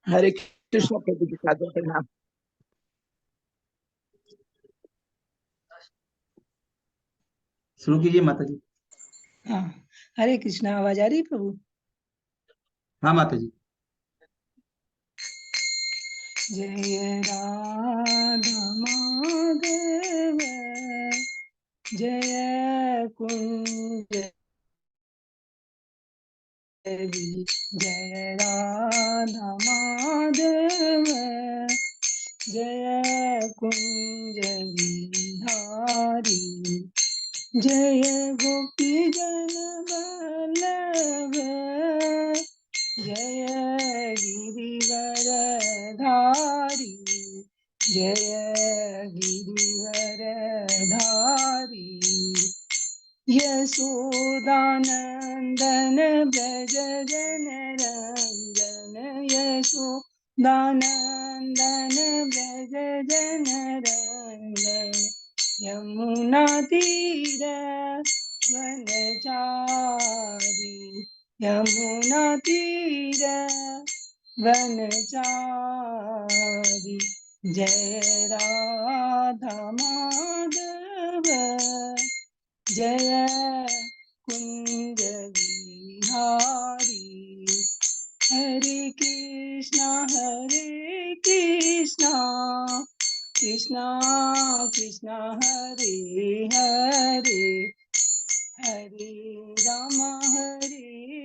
हरे कृष्ण प्रभु जी, सादर प्रणाम। शुरू कीजिए माता जी। हाँ, हरे कृष्णा। आवाज आ रही है प्रभु? हाँ माता जी। जय राधा माधव, जय कुंज बिहारी, जय राधा माधव, जय कुंज बिहारी, जय गोपी जन वल्लभ, जय गिरिवर धारी, जय गिरिवर धारी, यशोदानंदन ब्रज जन रंजन, यशोदानंदन ब्रज जन रंजन, यमुना तीर वनचारी, यमुना तीर वनचारी, जय राधा माधव, जय कुंज बिहारी, हरे कृष्णा कृष्णा कृष्णा हरे हरे, हरे राम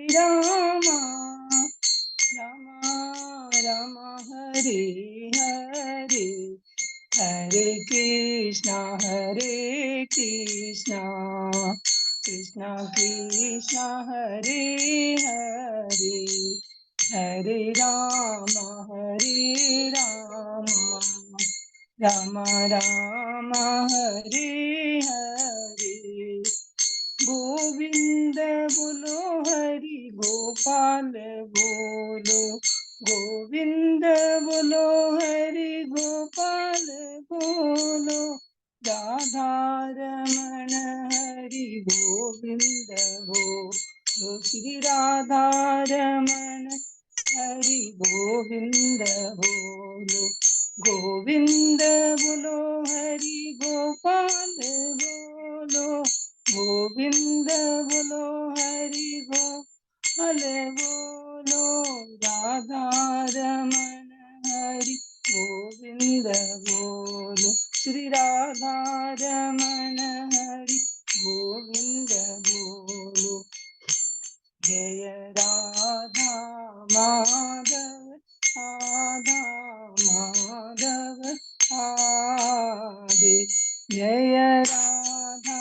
राम राम हरे हरे, हरे कृष्णा कृष्णा कृष्णा हरे हरे, हरे राम राम राम हरे हरे, गोविंद बोलो हरि गोपाल बोलो, गोविंद बोलो हरि गोपाल बोलो, राधा रमण हरि गोविंद बोलो, श्री राधा रमण हरि गोविंद बोलो, गोविंद बोलो हरि गोपाल बोलो, गोविंद बोलो हरि गोपाल बोलो, राधा रमण हरि गोविंद बोलो, श्री राधा रमण हरि गोविंद बोलो, जय राधा माधव आदे, जय राधा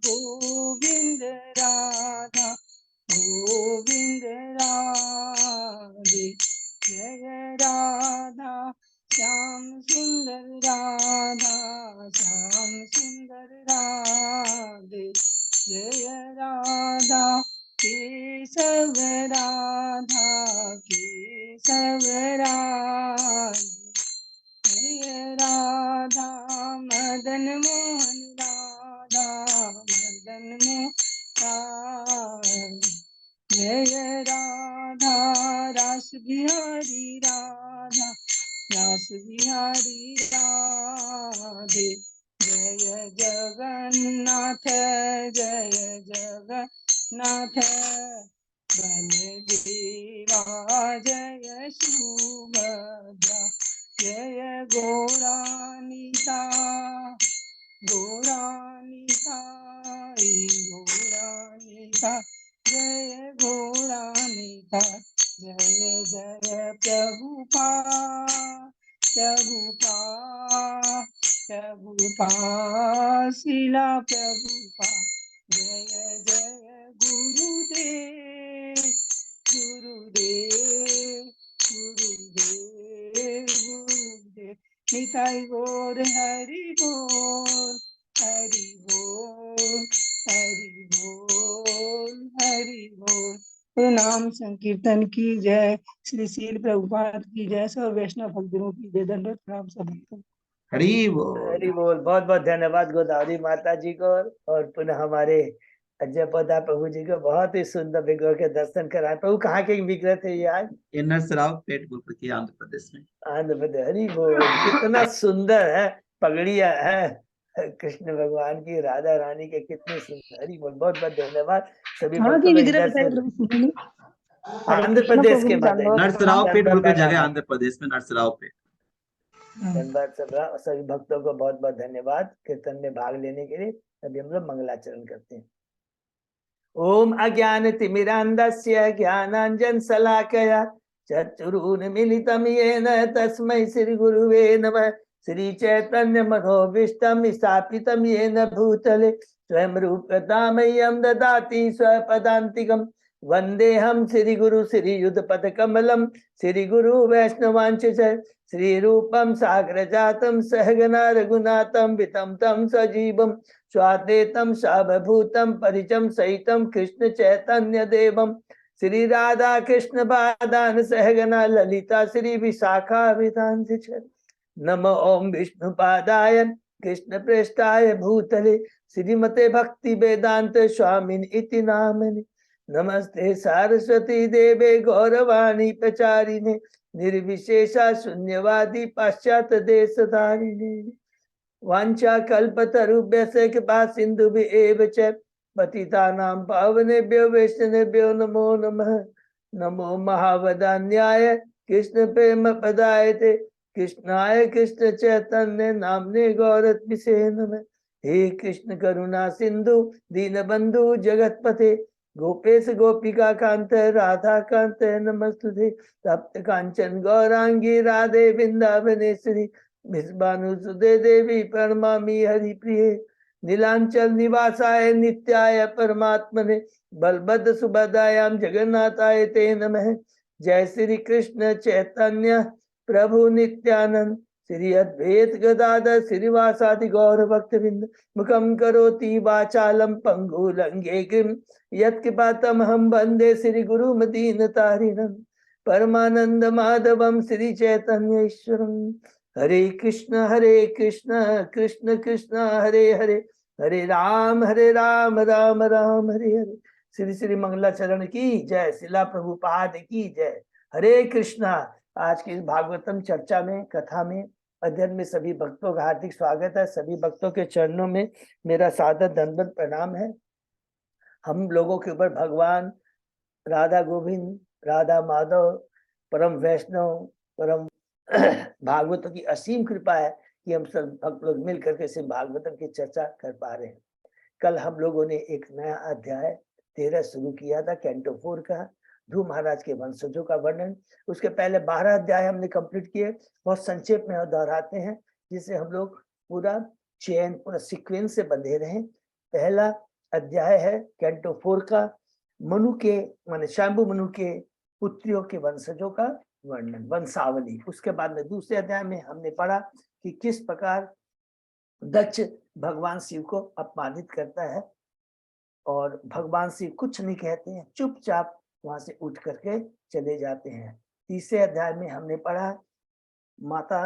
गोविंद राधा गोविंद राधे, जय राधा श्याम सुंदर राधा श्याम सुंदर राधे, जय राधा केशव राधा केशव राधे, जय राधा मदन मोहन राधा मदन मोहन, जय राधा रास बिहारी राधा रास बिहारी राधे, जय जगन्नाथ जगन्नाथ बलदेवा, जय सुभद्रा, जय गौरानिता गौरानिता गौरानिता, जय गौरानिता, जय जय प्रभुपा शिला प्रभुपा, जय जय गुरुदेव गुरुदेव गुरुदेव गुरुदेव, निताई गौर हरि बोल हरि बोल हरि बोल हरि बोल। प्रणाम संकीर्तन की जय, श्री शील प्रभुपाद की जय, सब वैष्णव भक्तों की जय, दंडवत प्रणाम सब भक्तों। हरि बोल। हरि बोल। बहुत बहुत धन्यवाद गोदावरी माता जी को, और पुनः हमारे अजय पौधा प्रभु जी को बहुत ही सुंदर विग्रह के दर्शन कराए। प्रभु कहाँ के विग्रह थे ये आज? ये नरसराव पेट की आंध्र प्रदेश में। आंध्र प्रदेश। हरि बोल, कितना सुंदर है, पगड़िया है कृष्ण भगवान की, राधा रानी के, कितने सुंदर। हरि बोल, बहुत बहुत धन्यवाद सभी कहाँ भक्तों की का विग्रह हृदय बताए से। प्रभु सुनिए। हरे आंध्र कृष्ण प्रदेश प्रभु के जी, माता जी, दंडवत नरसराव पेट प्रणाम। की जगह धन्यवाद आंध्र प्रदेश में नरसराव पेट। धन्यवाद सभी भक्तों को बहुत बहुत धन्यवाद कीर्तन में भाग लेने के लिए। अभी हम लोग मंगलाचरण करते हैं। ओम अज्ञान तिमिरांधस्य ज्ञानांजन शलाकया चक्षुरुन्मीलितं येन तस्मै श्री गुरुवे नमः। श्री चैतन्य मनोभीष्टं स्थापितं येन भूतले स्वयं रूपता मह्यं ददाति स्वपदान्तिकं। वन्देऽहं श्री गुरु श्री युगपद कमलं श्री गुरु वैष्णवांच श्री रूपं साग्रजातं सहगना रघुनाथं वितं तं सजीवं स्वाद्वैतं सावभूतं परिचं सहितं कृष्ण चैतन्य देवं श्री राधा कृष्ण पादान सहगना ललिता श्री विशाखा विधांति नमो ओम विष्णु पादाय कृष्ण प्रेष्ठाय भूतले श्रीमते भक्ति वेदांत स्वामिन इति नामने। नमस्ते सारस्वती देवे गौरवाणी प्रचारिणे निर्विशेषा शून्यवादी पाश्चात्य देशधारिणे। वांछा कल्पतरुभ्यस्य कृपा सिन्धुभ्येव च पतितानां पावनेभ्यो वैष्णवेभ्यो नमो नमः। नमो महावदान्याय कृष्ण प्रेम पदायते कृष्णाय कृष्ण चैतन्य नामने गौरत्मिषे नमः। हे कृष्ण करुणा सिंधु दीनबंधु जगतपते गोपेश गोपिका कांत राधा कांत नमस्तुते। तप्त कांचन गौरांगी राधे वृंदावनेश्वरी विश्वानुसुते देवी प्रणमामि हरिप्रिये। नीलांचल निवासाय नित्याय परमात्मने बलभद्र सुभद्रायां जगन्नाथाय ते नमः। जय श्री कृष्ण चैतन्य प्रभु नित्यानंद श्री अद्वैत गदाधर श्रीवासादि गौर भक्तवृंद। मुखं करोति वाचालं पंगुलंघे गिरिं यत्कृपातमहं वन्दे श्री गुरुमदीनतारिणं। परमानंद माधवं श्री चैतन्य ईश्वरं। हरे कृष्ण कृष्ण कृष्ण हरे हरे, हरे राम राम राम हरे हरे। श्री श्री मंगलाचरण की जय, शिला प्रभुपाद की जय। हरे कृष्णा। आज की इस भागवतम चर्चा में, कथा में, अध्ययन में सभी भक्तों का हार्दिक स्वागत है। सभी भक्तों के चरणों में मेरा सादर दंडवत प्रणाम है। हम लोगों के ऊपर भगवान राधा गोविंद, राधा माधव, परम वैष्णव, परम भागवतों की असीम कृपा है कि हम सब भक्त लोग मिल करके इस भागवतम की चर्चा कर पा रहे हैं। कल हम लोगों ने एक नया अध्याय 13 शुरू किया था, कैंटो 4 का, ध्रुव महाराज के वंशजों का वर्णन। उसके पहले 12 अध्याय हमने कंप्लीट किए। बहुत संक्षेप में दोहराते हैं जिससे हम लोग पूरा चेन, पूरा सीक्वेंस से बंधे रहे। पहला अध्याय है कैंटो 4 का, मनु के माने शंभु मनु के पुत्रियों के वंशजों का वर्णन, वंशावली। उसके बाद में दूसरे अध्याय में हमने पढ़ा कि किस प्रकार दक्ष भगवान शिव को अपमानित करता है और भगवान शिव कुछ नहीं कहते हैं, चुपचाप वहां से उठ करके चले जाते हैं। तीसरे अध्याय में हमने पढ़ा माता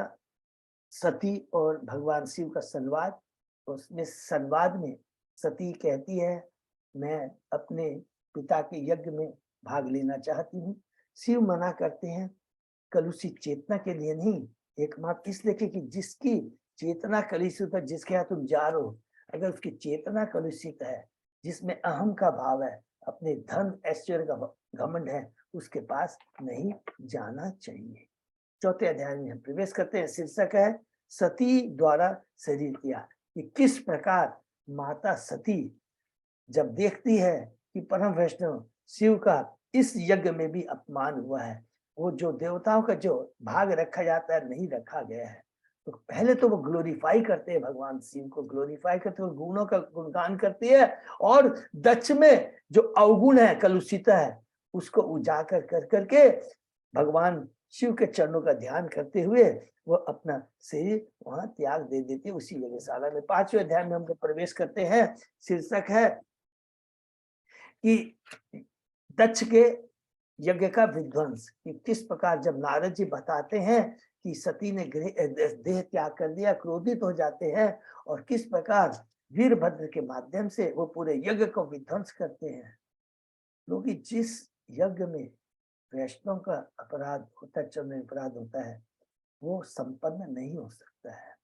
सती और भगवान शिव का संवाद। उसमें संवाद में सती कहती है मैं अपने पिता के यज्ञ में भाग लेना चाहती हूँ। शिव मना करते हैं, कलुषित चेतना के लिए नहीं, एकमात्र इसलिए कि जिसकी चेतना कलुषित है, जिसके यहाँ तुम जा रहे हो, अगर उसकी चेतना कलुषित है, जिसमें अहम का भाव है, अपने धन ऐश्वर्य का घमंड है, उसके पास नहीं जाना चाहिए। चौथे अध्याय में हम प्रवेश करते हैं। शीर्षक है सती द्वारा शरीर त्याग। कि किस प्रकार माता सती जब देखती है कि परम वैष्णव शिव का इस यज्ञ में भी अपमान हुआ है, वो जो देवताओं का जो भाग रखा जाता है नहीं रखा गया है, तो पहले तो वो ग्लोरीफाई करते हैं, भगवान शिव को ग्लोरीफाई करते हैं, गुणों का गुणगान करती है और दक्ष में जो अवगुण है, कलुषित है, उसको उजागर कर करके भगवान शिव के चरणों का ध्यान करते हुए वो अपना शरीर वहां त्याग दे देते उसी यज्ञशाला में। 5वें अध्याय में हम प्रवेश करते हैं। शीर्षक है कि दक्ष के यज्ञ का विध्वंस। कि किस प्रकार जब नारद जी बताते हैं कि सती ने देह त्याग कर दिया, क्रोधित हो जाते हैं और किस प्रकार वीरभद्र के माध्यम से वो पूरे यज्ञ को विध्वंस करते हैं, क्योंकि जिस यज्ञ में वैष्णव का अपराध होता है, चरण अपराध होता है, वो संपन्न नहीं हो सकता है।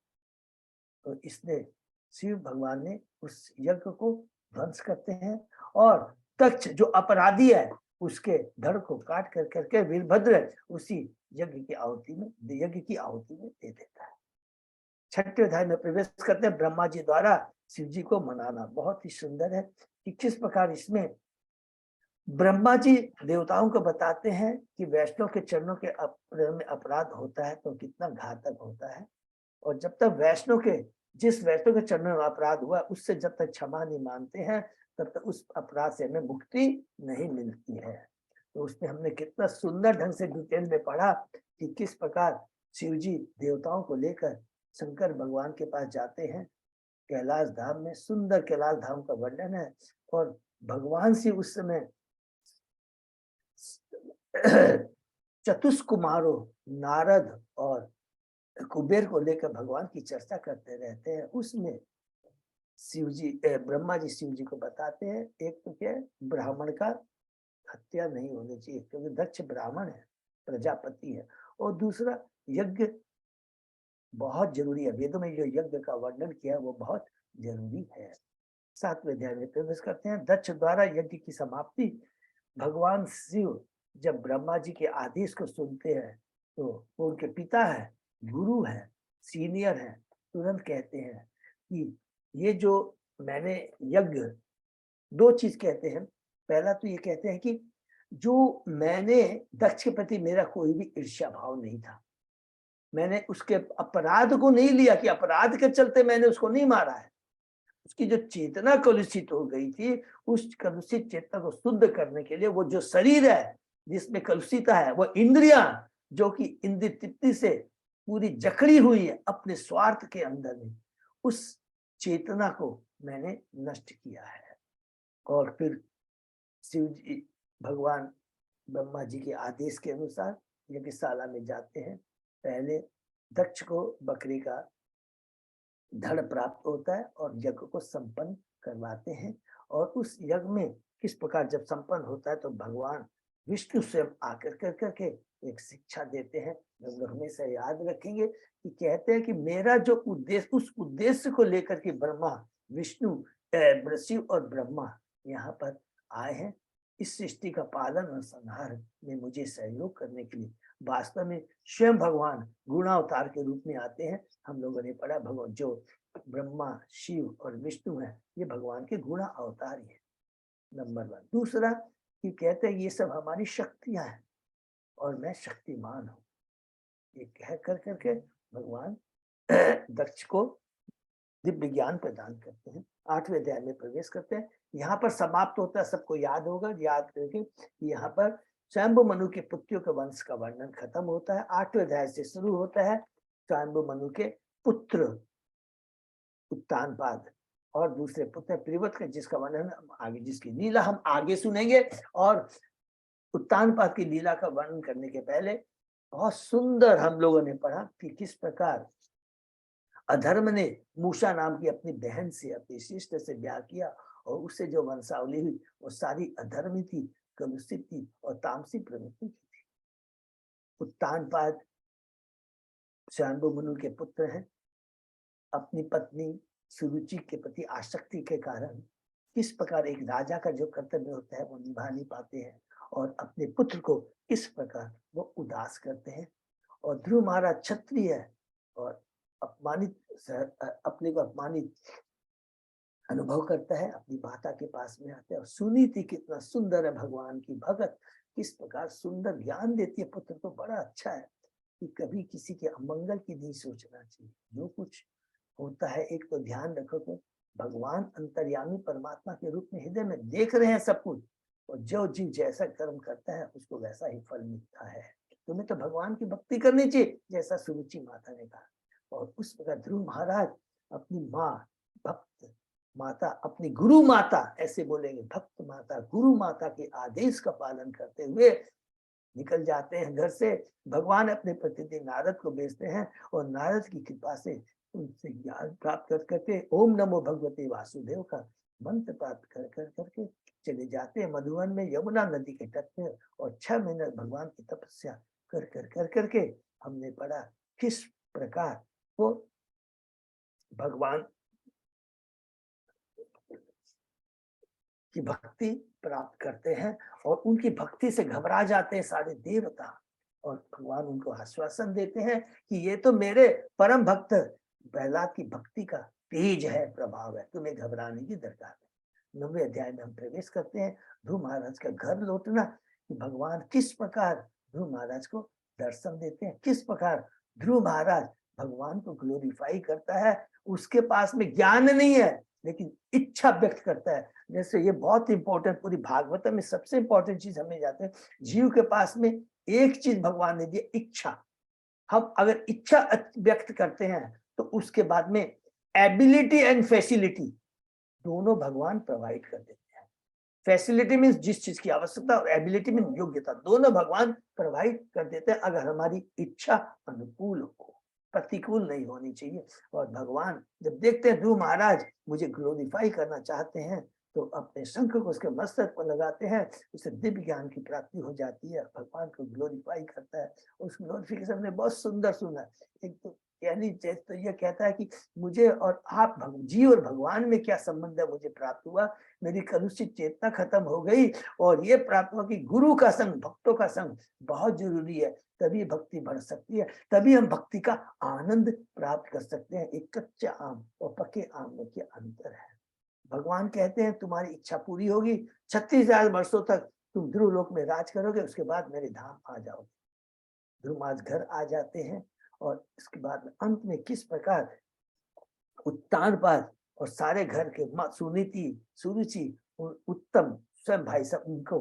तो इसलिए शिव भगवान ने उस यज्ञ को ध्वंस करते हैं और दक्ष जो अपराधी है उसके धड़ को काट कर करके वीरभद्र उसी यज्ञ की आहुति में दे देता है। छठे अध्याय में प्रवेश करते हैं। ब्रह्मा जी द्वारा शिव जी को मनाना बहुत ही सुंदर है कि किस प्रकार इसमें ब्रह्मा जी देवताओं को बताते हैं कि वैष्णव के चरणों के में अपराध होता है तो कितना घातक होता है, और जब तक जिस वैष्णव के चरणों में अपराध हुआ उससे जब तक क्षमा नहीं मानते हैं तब तक उस अपराध से हमें मुक्ति नहीं मिलती है। तो उसमें हमने कितना सुंदर ढंग से डिटेल में पढ़ा कि किस प्रकार शिव जी देवताओं को लेकर शंकर भगवान के पास जाते हैं। कैलाश धाम में सुंदर कैलाश धाम का वर्णन है, और भगवान से उस समय चतुष्कुमारों नारद और कुबेर को लेकर भगवान की चर्चा करते रहते हैं। उसमें ब्रह्मा जी शिव जी को बताते हैं, एक तो क्या है, ब्राह्मण का हत्या नहीं होनी चाहिए क्योंकि दक्ष ब्राह्मण है, प्रजापति है, और दूसरा यज्ञ बहुत जरूरी है। वेदों में जो यज्ञ का वर्णन किया वो बहुत जरूरी है। 7वें अध्याय में प्रवेश करते हैं। दक्ष द्वारा यज्ञ की समाप्ति। भगवान शिव जब ब्रह्मा जी के आदेश को सुनते हैं तो वो उनके पिता है, गुरु है, सीनियर है, तुरंत कहते हैं कि ये जो मैंने यज्ञ, दो चीज कहते हैं। पहला तो ये कहते हैं कि जो मैंने दक्ष के प्रति मेरा कोई भी ईर्ष्या भाव नहीं था, मैंने उसके अपराध को नहीं लिया कि अपराध के चलते मैंने उसको नहीं मारा है। उसकी जो चेतना कलुषित हो गई थी, उस कलुषित चेतना को शुद्ध करने के लिए वो जो शरीर है जिसमें कलुषिता है, वो इंद्रियां जो कि इंद्रिय तृप्ति से पूरी जकड़ी हुई है अपने स्वार्थ के अंदर में, उस चेतना को मैंने नष्ट किया है। और फिर शिव जी भगवान ब्रह्मा जी के आदेश के अनुसार यज्ञशाला में जाते हैं। पहले दक्ष को बकरी का धड़ प्राप्त होता है और यज्ञ को संपन्न करवाते हैं। और उस यज्ञ में किस प्रकार जब संपन्न होता है तो भगवान विष्णु स्वयं आकर कर करके एक शिक्षा देते हैं, हम लोग हमेशा याद रखेंगे कि कहते हैं कि मेरा जो उद्देश्य, उस उद्देश्य को लेकर के ब्रह्मा विष्णु शिव और ब्रह्मा यहाँ पर आए हैं, इस सृष्टि का पालन और संहार में मुझे सहयोग करने के लिए। वास्तव में स्वयं भगवान गुणावतार के रूप में आते हैं। हम लोगों ने पढ़ा भगवान जो ब्रह्मा शिव और विष्णु है ये भगवान के गुणा अवतार ही है, नंबर 1। दूसरा कि कहते हैं ये सब हमारी शक्तियां हैं और मैं शक्तिमान हूँ, ये कह कर करके भगवान दक्ष को दिव्य ज्ञान प्रदान करते हैं। 8वें अध्याय में प्रवेश करते हैं। यहाँ पर समाप्त होता है, सबको याद होगा, याद करके यहाँ पर स्वयंभु मनु के पुत्रों के वंश का वर्णन खत्म होता है। 8वें अध्याय से शुरू होता है स्वयंभु मनु के पुत्र उत्तानपाद और दूसरे पुत्र प्रिवत का, जिसका वर्णन आगे, जिसकी लीला हम आगे सुनेंगे। और उत्तानपाद की लीला का वर्णन करने के पहले बहुत सुंदर हम लोगों ने पढ़ा कि किस प्रकार अधर्म ने मूषा नाम की अपनी बहन से, अपनी शिष्ट से ब्याह किया और उससे जो वंशावली हुई वो सारी अधर्मी थी, कलुषित थी और तामसी प्रवृत्ति की थी। उत्तानपाद स्वयंभु मनु के पुत्र हैं। अपनी पत्नी सुरुचि के प्रति आसक्ति के कारण किस प्रकार एक राजा का जो कर्तव्य होता है वो निभा नहीं पाते हैं और अपने पुत्र को किस प्रकार वो उदास करते हैं। और ध्रुव महाराज क्षत्रिय है और अपमानित, अपने को अपमानित अनुभव करता है, अपनी माता के पास में आता है और सुनीति कितना सुंदर है, भगवान की भगत किस प्रकार सुंदर ज्ञान देती है पुत्र को। बड़ा अच्छा है कि कभी किसी के अमंगल की नहीं सोचना चाहिए। जो कुछ होता है एक तो ध्यान रखो तो भगवान अंतर्यामी परमात्मा के रूप में हृदय में देख रहे हैं सब कुछ, और जो जीव जैसा कर्म करता है उसको वैसा ही फल मिलता है। तुम्हें तो भगवान की भक्ति करनी चाहिए जैसा सुरुचि माता ने कहा। और उस प्रकार ध्रुव महाराज अपनी माँ भक्त माता, अपनी गुरु माता, ऐसे बोलेंगे भक्त माता, गुरु माता के आदेश का पालन करते हुए निकल जाते हैं घर से। भगवान अपने प्रतिनिधि नारद को भेजते हैं और नारद की कृपा से उनसे ज्ञान प्राप्त कर करके ओम नमो भगवते वासुदेव का मंत्र प्राप्त कर कर करके चले जाते हैं मधुबन में यमुना नदी के तट पे। और 6 महीने भगवान की तपस्या कर कर कर करके हमने पढ़ा किस प्रकार वो भगवान की भक्ति प्राप्त करते हैं और उनकी भक्ति से घबरा जाते हैं सारे देवता। और भगवान उनको आश्वासन देते हैं कि ये तो मेरे परम भक्त प्रहलाद की भक्ति का तेज है, प्रभाव है, तुम्हें घबराने की दरकार नहीं। 9वें अध्याय में हम प्रवेश करते हैं ध्रुव महाराज का घर लौटना, कि भगवान किस प्रकार ध्रुव महाराज को दर्शन देते हैं, किस प्रकार ध्रुव महाराज भगवान को ग्लोरीफाई करता है। उसके पास में ज्ञान नहीं है लेकिन इच्छा व्यक्त करता है। जैसे ये बहुत इंपॉर्टेंट, पूरी भागवत में सबसे इंपॉर्टेंट चीज हमें जाते हैं, जीव के पास में एक चीज भगवान ने दी, इच्छा। हम अगर इच्छा व्यक्त करते हैं तो उसके बाद में एबिलिटी एंड फैसिलिटी दोनों भगवान प्रोवाइड कर देते हैं। फैसिलिटी मीन्स जिस चीज की आवश्यकता, और एबिलिटी मीन्स योग्यता, दोनों भगवान प्रोवाइड कर देते हैं अगर हमारी इच्छा अनुकूल हो, प्रतिकूल नहीं होनी चाहिए। और भगवान जब देखते हैं ध्रुव महाराज मुझे ग्लोरीफाई करना चाहते हैं तो अपने शंख को उसके मस्तक पर लगाते हैं, उसे दिव्य ज्ञान की प्राप्ति हो जाती है, भगवान को ग्लोरीफाई करता है। उस ग्लोरिफिकेशन में बहुत सुंदर सुना एक तो यानी तो यह कहता है कि मुझे और आप जी और भगवान में क्या संबंध है, मुझे प्राप्त हुआ, मेरी कलुषित चेतना खत्म हो गई और ये प्राप्त हुआ कि गुरु का संग, भक्तों का संग बहुत जरूरी है, तभी भक्ति बढ़ सकती है, तभी हम भक्ति का आनंद प्राप्त कर सकते हैं। एक कच्चे आम और पके आम में क्या अंतर है। भगवान कहते हैं तुम्हारी इच्छा पूरी होगी, 36,000 वर्षों तक तुम ध्रुव लोक में राज करोगे, उसके बाद मेरे धाम आ जाओगे। ध्रुव महाराज घर आ जाते हैं और इसके बाद अंत में किस प्रकार उत्तानपाद और सारे घर के सुनीति सुरुचि उत्तम स्वयं भाई सब उनको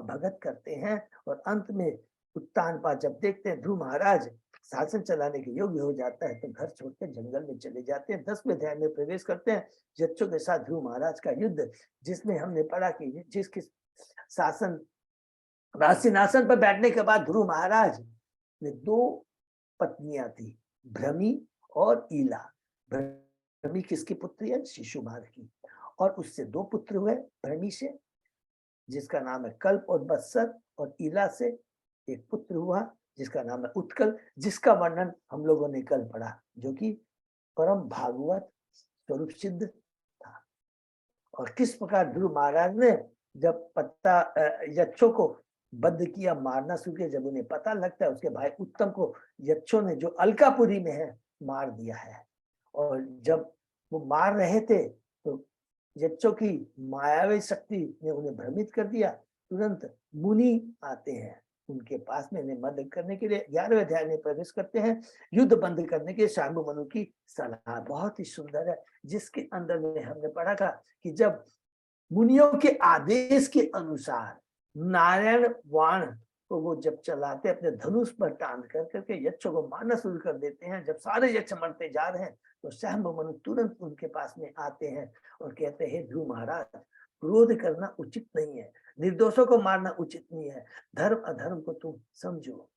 भगत करते हैं। और अंत में उत्तानपाद जब देखते हैं ध्रुव महाराज शासन चलाने के योग्य हो जाता है तो घर छोड़कर जंगल में चले जाते हैं। 10वें अध्याय में प्रवेश करते हैं यक्षों के साथ ध्रुव महाराज का युद्ध, जिसमें हमने पढ़ा कि जिसके शासन सिंहासन पर बैठने के बाद ध्रुव महाराज ने 2 पत्नियां थी, भ्रमी और ईला। भ्रमी किसकी पुत्री है? शिशुपाल की। और उससे 2 पुत्र हुए, भ्रमी से जिसका नाम है कल्प और बत्सर, और ईला से एक पुत्र हुआ जिसका नाम है उत्कल, जिसका वर्णन हम लोगों ने कल पढ़ा, जो कि परम भागवत स्वरूप सिद्ध था। और किस प्रकार ध्रुव महाराज ने जब पता यक्षों को बद्ध किया, मारना शुरू किया, जब उन्हें पता लगता है उसके भाई उत्तम को यक्षों ने जो अलकापुरी में है मार दिया है। और जब वो मार रहे थे तो यक्षों की मायावी शक्ति ने उन्हें भ्रमित कर दिया। तुरंत मुनि आते हैं उनके पास में इन्हें मदद करने के लिए। 11वें अध्याय में प्रवेश करते हैं, युद्ध बंद करने के शांभु मनु की सलाह बहुत ही सुंदर है, जिसके अंदर में हमने पढ़ा था कि जब मुनियों के आदेश के अनुसार नारायण वाण को वो जब चलाते अपने धनुष पर टांग कर करके यक्षों को मारना शुरू कर देते हैं, जब सारे यक्ष मरते जा रहे हैं तो शांभु मनु तुरंत उनके पास में आते हैं और कहते हैं, ध्रुव महाराज क्रोध करना उचित नहीं है, निर्दोषों को मारना उचित नहीं है, धर्म अधर्म को तुम समझो,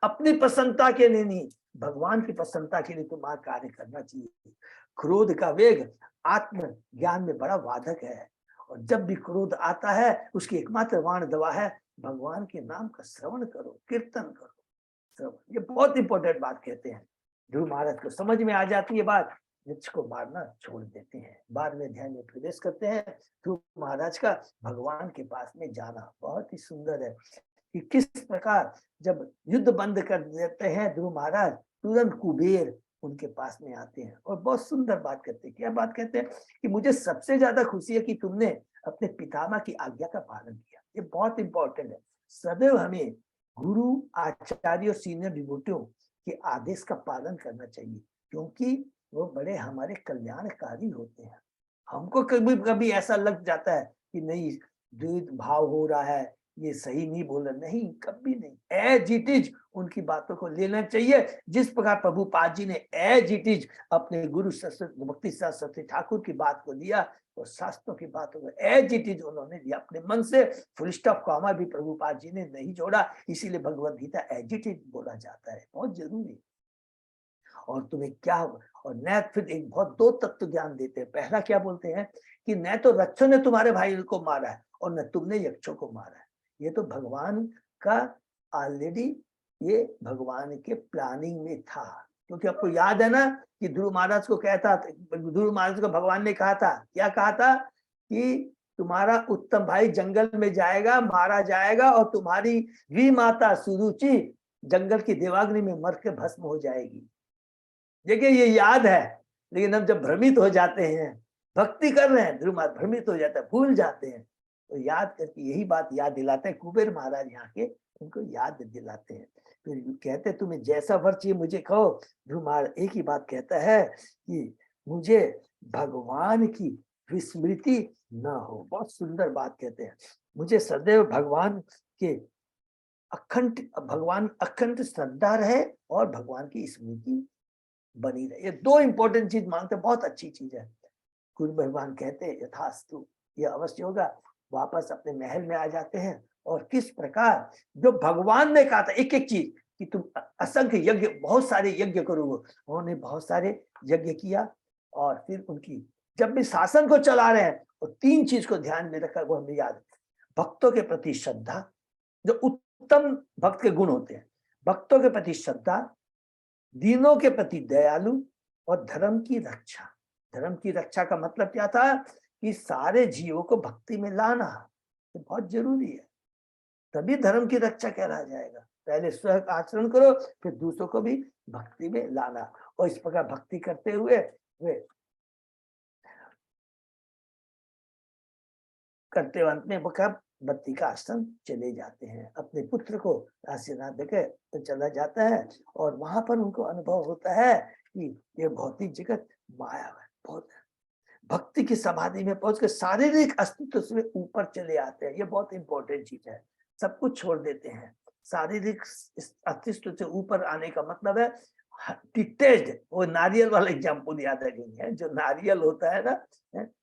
अपनी प्रसन्नता के लिए नहीं भगवान की प्रसन्नता के लिए तुम्हारा कार्य करना चाहिए। क्रोध का वेग आत्म ज्ञान में बड़ा बाधक है, और जब भी क्रोध आता है उसकी एकमात्र वाण दवा है भगवान के नाम का श्रवण करो, कीर्तन करो। ये बहुत इंपॉर्टेंट बात कहते हैं। ध्रुव महाराज को समझ में आ जाती है बात, यक्ष को मारना छोड़ देते हैं। 12वें अध्याय में प्रवेश करते हैं। ध्रुव महाराज का भगवान के पास में जाना बहुत ही सुंदर है कि किस प्रकार जब युद्ध बंद कर देते हैं ध्रुव महाराज, तुरंत कुबेर उनके पास में आते हैं और बहुत सुंदर बात करते हैं। क्या बात कहते हैं कि मुझे सबसे ज्यादा खुशी है कि तुमने अपने पितामह की आज्ञा का पालन किया। ये बहुत इंपॉर्टेंट है। सदैव हमें गुरु आचार्य और सीनियर डिवोटियों के आदेश का पालन करना चाहिए, क्योंकि वो बड़े हमारे कल्याणकारी होते हैं। हमको कभी कभी ऐसा लग जाता है कि नहीं द्वैत भाव हो रहा है, ये सही नहीं बोल रहा, नहीं, कभी नहीं, एज इट इज उनकी बातों को लेना चाहिए। जिस प्रकार प्रभुपाद जी ने एज इट इज अपने गुरु भक्ति सरस्वती ठाकुर की बात को लिया और शास्त्रों की बातों को एज इट इज उन्होंने लिया अपने मन से, फुल स्टॉप कॉमा भी प्रभुपाद जी ने नहीं जोड़ा, इसीलिए Bhagavad Gita as it is बोला जाता है, बहुत जरूरी। और तुम्हें क्या, और न फिर एक बहुत दो तत्व ज्ञान देते हैं। पहला क्या बोलते हैं कि न तो रक्षों ने तुम्हारे भाई को मारा है और न तुमने यक्षों को मारा है। ये तो भगवान का ऑलरेडी, ये भगवान के प्लानिंग में था। क्योंकि आपको याद है ना कि ध्रुव महाराज को कहता, ध्रुव महाराज को भगवान ने कहा था, क्या कहा था कि तुम्हारा उत्तम भाई जंगल में जाएगा, मारा जाएगा, और तुम्हारी वी माता सुरुचि जंगल की देवाग्नि में मर के भस्म हो जाएगी। देखिए ये याद है, लेकिन हम जब भ्रमित हो जाते हैं, भक्ति कर रहे हैं, ध्रुव महाराज भ्रमित हो जाते हैं, भूल जाते हैं, तो याद करके यही बात याद दिलाते हैं कुबेर महाराज यहाँ के, उनको याद दिलाते हैं। फिर कहते हैं तुम्हें जैसा वर चाहिए मुझे कहो। ध्रुव महाराज एक ही बात कहता है कि मुझे भगवान की विस्मृति न हो। बहुत सुंदर बात कहते हैं, मुझे सदैव भगवान के अखंड श्रद्धा रहे और भगवान की स्मृति बनी रहे। ये दो इंपॉर्टेंट चीज मांगते, बहुत अच्छी चीज है। कुछ भगवान कहते हैं यथास्तु, ये अवश्य होगा। वापस अपने महल में आ जाते हैं और किस प्रकार जो भगवान ने कहा था एक एक चीज कि तुम असंख्य यज्ञ, बहुत सारे यज्ञ करोगे, उन्होंने बहुत सारे यज्ञ किया। और फिर उनकी जब भी शासन को चला रहे हैं और तीन चीज को ध्यान में रखा, वो हमें याद, भक्तों के प्रति श्रद्धा, जो उत्तम भक्त के गुण होते हैं, भक्तों के प्रति श्रद्धा, दीनों के प्रति दयालु, और धर्म की रक्षा। धर्म की रक्षा का मतलब क्या था कि सारे जीवों को भक्ति में लाना, ये बहुत जरूरी है, तभी धर्म की रक्षा कहला जाएगा। पहले स्वयं आचरण करो, फिर दूसरों को भी भक्ति में लाना। और इस प्रकार भक्ति करते हुए वे करते अंत में बका बत्ती का आश्रम चले जाते हैं, अपने पुत्र को आशीर्वाद देकर तो चला जाता है। और वहां पर उनको अनुभव होता है कि ये भौतिक जगत माया है। बहुत भक्ति की समाधि में पहुंच कर शारीरिक अस्तित्व से ऊपर चले आते हैं। ये बहुत इंपॉर्टेंट चीज है, सब कुछ छोड़ देते हैं। शारीरिक अस्तित्व से ऊपर आने का मतलब है डिटेच्ड। वो नारियल वाला एग्जाम्पल याद रखेंगे, जो नारियल होता है ना,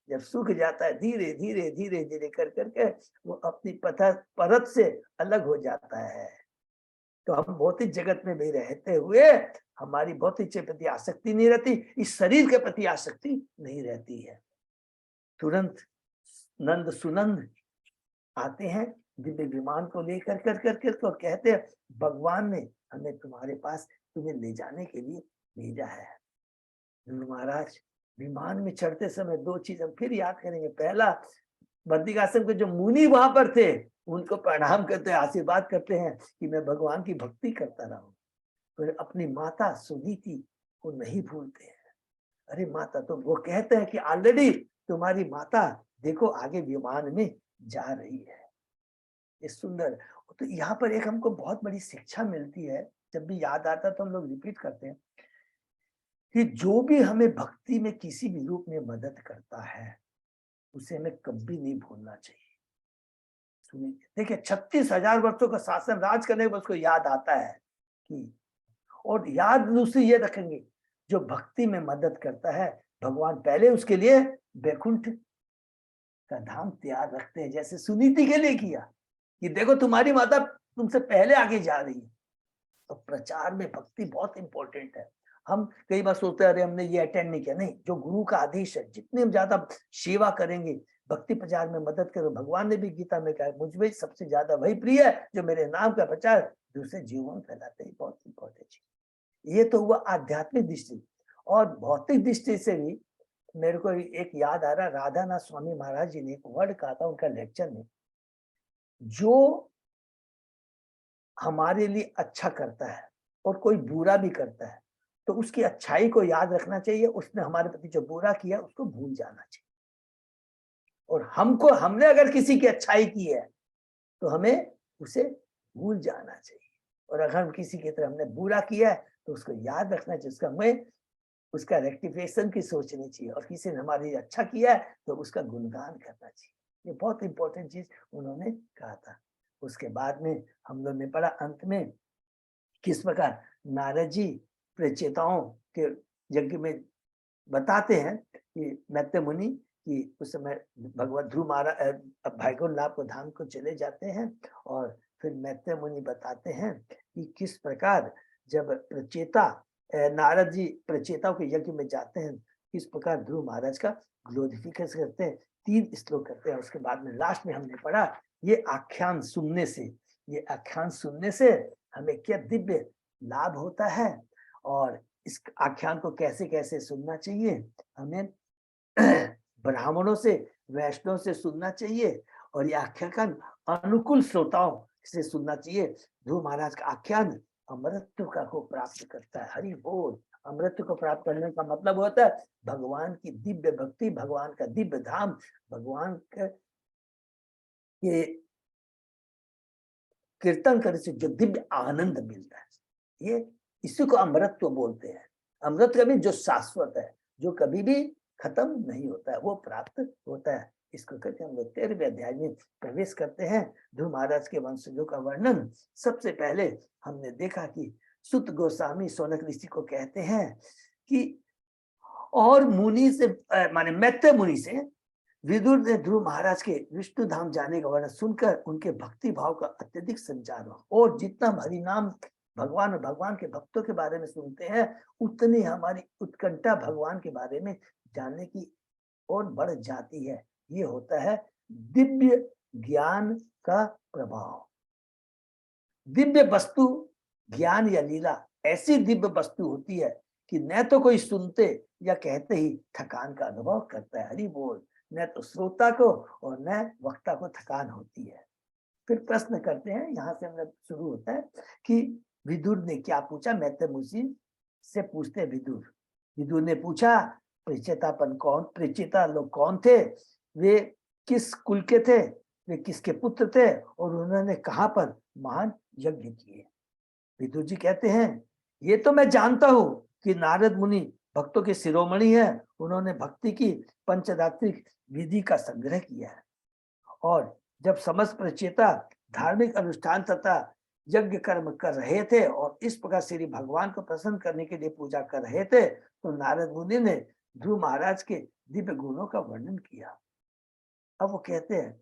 जब सूख जाता है धीरे धीरे धीरे धीरे कर करके वो अपनी परत से अलग हो जाता है। तो हम भौतिक जगत में भी रहते हुए हमारी भौतिक के प्रति आसक्ति नहीं रहती, इस शरीर के प्रति आसक्ति नहीं रहती है। तुरंत नंद सुनंद आते हैं दिव्य विमान को लेकर कर तो कहते हैं भगवान ने हमें तुम्हारे पास तुम्हें ले जाने के लिए भेजा है। महाराज विमान में चढ़ते समय दो चीज हम फिर याद करेंगे। पहला, बद्रिकाश्रम के जो मुनि वहां पर थे उनको प्रणाम करते हैं, आशीर्वाद करते हैं कि मैं भगवान की भक्ति करता रहूं। फिर अपनी माता सुनीति को नहीं भूलते हैं। अरे माता, तो वो कहते हैं कि ऑलरेडी तुम्हारी माता देखो आगे विमान में जा रही है। ये सुंदर। तो यहाँ पर एक हमको बहुत बड़ी शिक्षा मिलती है, जब भी याद आता तो हम लोग रिपीट करते हैं कि जो भी हमें भक्ति में किसी भी रूप में मदद करता है उसे हमें कभी नहीं भूलना चाहिए। सुनिए, देखिए 36,000 वर्षों का शासन राज करने के बाद उसको याद आता है कि, और याद दूसरी ये रखेंगे, जो भक्ति में मदद करता है भगवान पहले उसके लिए बैकुंठ का धाम तैयार रखते हैं, जैसे सुनीति के लिए किया कि देखो तुम्हारी माता तुमसे पहले आगे जा रही है। तो प्रचार में भक्ति बहुत इंपॉर्टेंट है। हम कई बार सोचते हैं अरे हमने ये अटेंड नहीं किया, नहीं, जो गुरु का आदेश है जितने हम ज्यादा सेवा करेंगे, भक्ति प्रचार में मदद करो। भगवान ने भी गीता में कहा मुझे सबसे ज्यादा वही प्रिय है जो मेरे नाम का प्रचार दूसरे जीवों में फैलाते हैं। बहुत इंपॉर्टेंट चीज ये तो हुआ आध्यात्मिक दृष्टि। और भौतिक दृष्टि से भी मेरे को एक याद आ रहा, राधानाथ स्वामी महाराज जी ने एक वर्ड कहा था उनका लेक्चर में, जो हमारे लिए अच्छा करता है और कोई बुरा भी करता है तो उसकी अच्छाई को याद रखना चाहिए, उसने हमारे प्रति जो बुरा किया उसको भूल जाना चाहिए। और हमने अगर किसी की अच्छाई की है तो हमें उसे भूल जाना चाहिए। और अगर हम किसी की तरह हमने बुरा किया है तो उसको याद रखना चाहिए, उसका हमें उसका रेक्टिफिकेशन की सोचनी चाहिए। और किसी ने हमारे लिए अच्छा किया है तो उसका गुणगान करना चाहिए। ये बहुत इंपॉर्टेंट चीज उन्होंने कहा था। उसके बाद में हम लोग ने पढ़ा अंत में किस प्रकार नारद जी प्रचेताओं के यज्ञ में बताते हैं कि मैत्रेय मुनि कि उस समय भगवत ध्रुव महाराज भैगुण लाभ को धाम को चले जाते हैं। और फिर मैत्रेय मुनि बताते हैं कि किस प्रकार जब प्रचेता नारद जी प्रचेताओं के यज्ञ में जाते हैं, इस प्रकार ध्रुव महाराज का ग्लोरिफिकेशन करते हैं, 3 श्लोक करते हैं। उसके बाद में लास्ट में हमने पढ़ा, ये आख्यान सुनने से हमें क्या दिव्य लाभ होता है और इस आख्यान को कैसे कैसे सुनना चाहिए। हमें ब्राह्मणों से, वैष्णव से सुनना चाहिए और ये आख्यान अनुकूल श्रोताओं से सुनना चाहिए। ध्रुव महाराज का आख्यान अमृतत्व का को प्राप्त करता है। हरि बोल। अमृतत्व को प्राप्त करने का मतलब होता है भगवान की दिव्य भक्ति, भगवान का दिव्य धाम, भगवान के कीर्तन करने से जो दिव्य आनंद मिलता है, ये इसी को अमृतत्व बोलते हैं। अमृत का भी जो शाश्वत है, जो कभी भी खत्म नहीं होता है, वो प्राप्त होता है। इसको करके हम लोग 13वें अध्याय में प्रवेश करते हैं। ध्रुव महाराज के वंशजों का वर्णन सबसे पहले हमने देखा कि सुत गोस्वामी शौनक ऋषि को कहते हैं कि और मुनि से माने मैत्रेय मुनि से विदुर ने ध्रुव महाराज के विष्णु धाम जाने का वर्णन सुनकर उनके भक्ति भाव का अत्यधिक संचार हुआ। और जितना हम हरिनाम भगवान और भगवान के भक्तों के बारे में सुनते हैं, उतनी हमारी उत्कंठा भगवान के बारे में जानने की और बढ़ जाती है। ये होता है दिव्य ज्ञान का प्रभाव। दिव्य वस्तु ज्ञान या लीला ऐसी दिव्य वस्तु होती है कि न तो कोई सुनते या कहते ही थकान का अनुभव करता है। हरि बोल। न तो श्रोता को और न वक्ता को थकान होती है। फिर प्रश्न करते हैं, यहाँ से हम शुरू होता है कि विदुर ने क्या पूछा। मैत्रेय मुनि से पूछते हैं विदुर ने पूछा प्रचेता लोग कौन थे, वे किस कुल के थे, वे किसके पुत्र थे और उन्होंने कहाँ पर महान यज्ञ किए। विदुर जी कहते हैं, ये तो मैं जानता हूं कि नारद मुनि भक्तों के शिरोमणि है। उन्होंने भक्ति की पंचदात्रिक विधि का संग्रह किया है और जब समस्त प्रचेता धार्मिक अनुष्ठान तथा यज्ञ कर्म कर रहे थे और इस प्रकार श्री भगवान को प्रसन्न करने के लिए पूजा कर रहे थे, तो नारद मुनि ने ध्रुव महाराज के दिव्य गुणों का वर्णन किया। अब वो कहते हैं,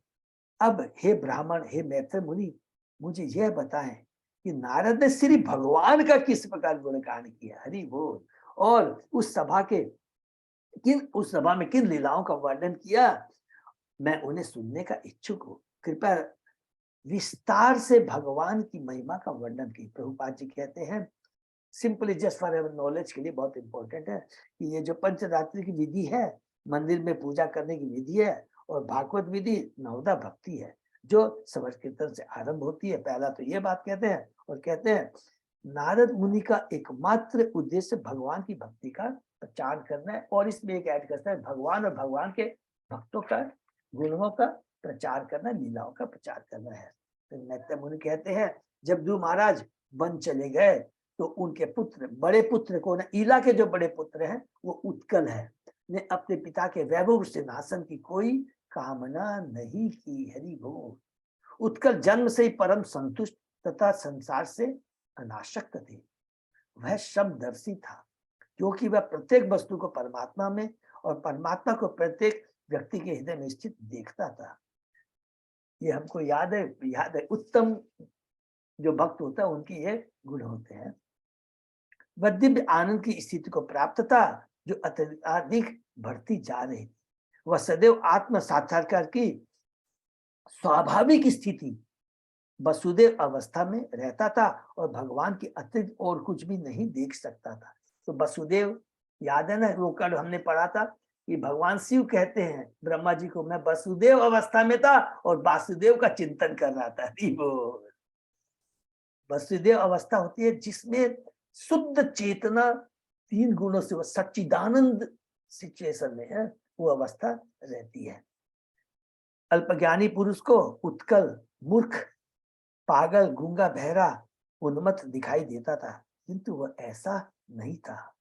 अब हे ब्राह्मण, हे मैत्रेय मुनि, मुझे यह बताएं कि नारद ने श्री भगवान का किस प्रकार गुणगान किया। हरि बोल। और उस सभा में किन लीलाओं का वर्णन किया, मैं उन्हें सुनने का इच्छुक हूँ। कृपया विस्तार से भगवान की महिमा का वर्णन की। प्रभुपाद जी कहते हैं, simply just for ever knowledge के लिए बहुत इंपॉर्टेंट है कि ये जो पंचरात्रि की विधि है, मंदिर में पूजा करने की विधि है और भागवत विधि नवदा भक्ति है जो समर कीर्तन से आरंभ होती है। पहला तो ये बात कहते हैं और कहते हैं नारद मुनि का एकमात्र उद्देश्य भगवान की भक्ति का प्रचार करना है और इसमें एक ऐड करता है भगवान और भगवान के भक्तों का गुणों का प्रचार करना, लीलाओं का प्रचार करना है। तो मैत्रेय मुनि कहते हैं, जब ध्रुव महाराज वन चले गए तो उनके पुत्र, बड़े पुत्र को, ईला के जो बड़े पुत्र हैं वो उत्कल है, ने अपने पिता के वैभव सिंहासन की कोई कामना नहीं की। हरि बोल। उत्कल जन्म से ही परम संतुष्ट तथा संसार से अनासक्त थे। वह शब्ददर्शी था क्योंकि वह प्रत्येक वस्तु को परमात्मा में और परमात्मा को प्रत्येक व्यक्ति के हृदय में स्थित देखता था। ये हमको याद है उत्तम जो भक्त होता है उनकी ये गुण होते हैं। वह दिव्य आनंद की स्थिति को प्राप्त था जो अत्यधिक बढ़ती जा रही थी। वह सदैव आत्म साक्षात्कार की स्वाभाविक स्थिति वसुदेव अवस्था में रहता था और भगवान की अतिरिक्त और कुछ भी नहीं देख सकता था। तो वसुदेव, याद है ना, वो कल हमने पढ़ा था कि भगवान शिव कहते हैं ब्रह्मा जी को, मैं वसुदेव अवस्था में था और वासुदेव का चिंतन कर रहा था। वसुदेव अवस्था होती है जिसमें शुद्ध चेतना 3 गुणों से, वो सच्चिदानंद सिचुएशन में है, वो अवस्था रहती है। अल्पज्ञानी पुरुष को उत्कल, मूर्ख, पागल, गूंगा, बहरा, उन्मत्त दिखाई देता था, किंतु वह ऐसा नहीं था।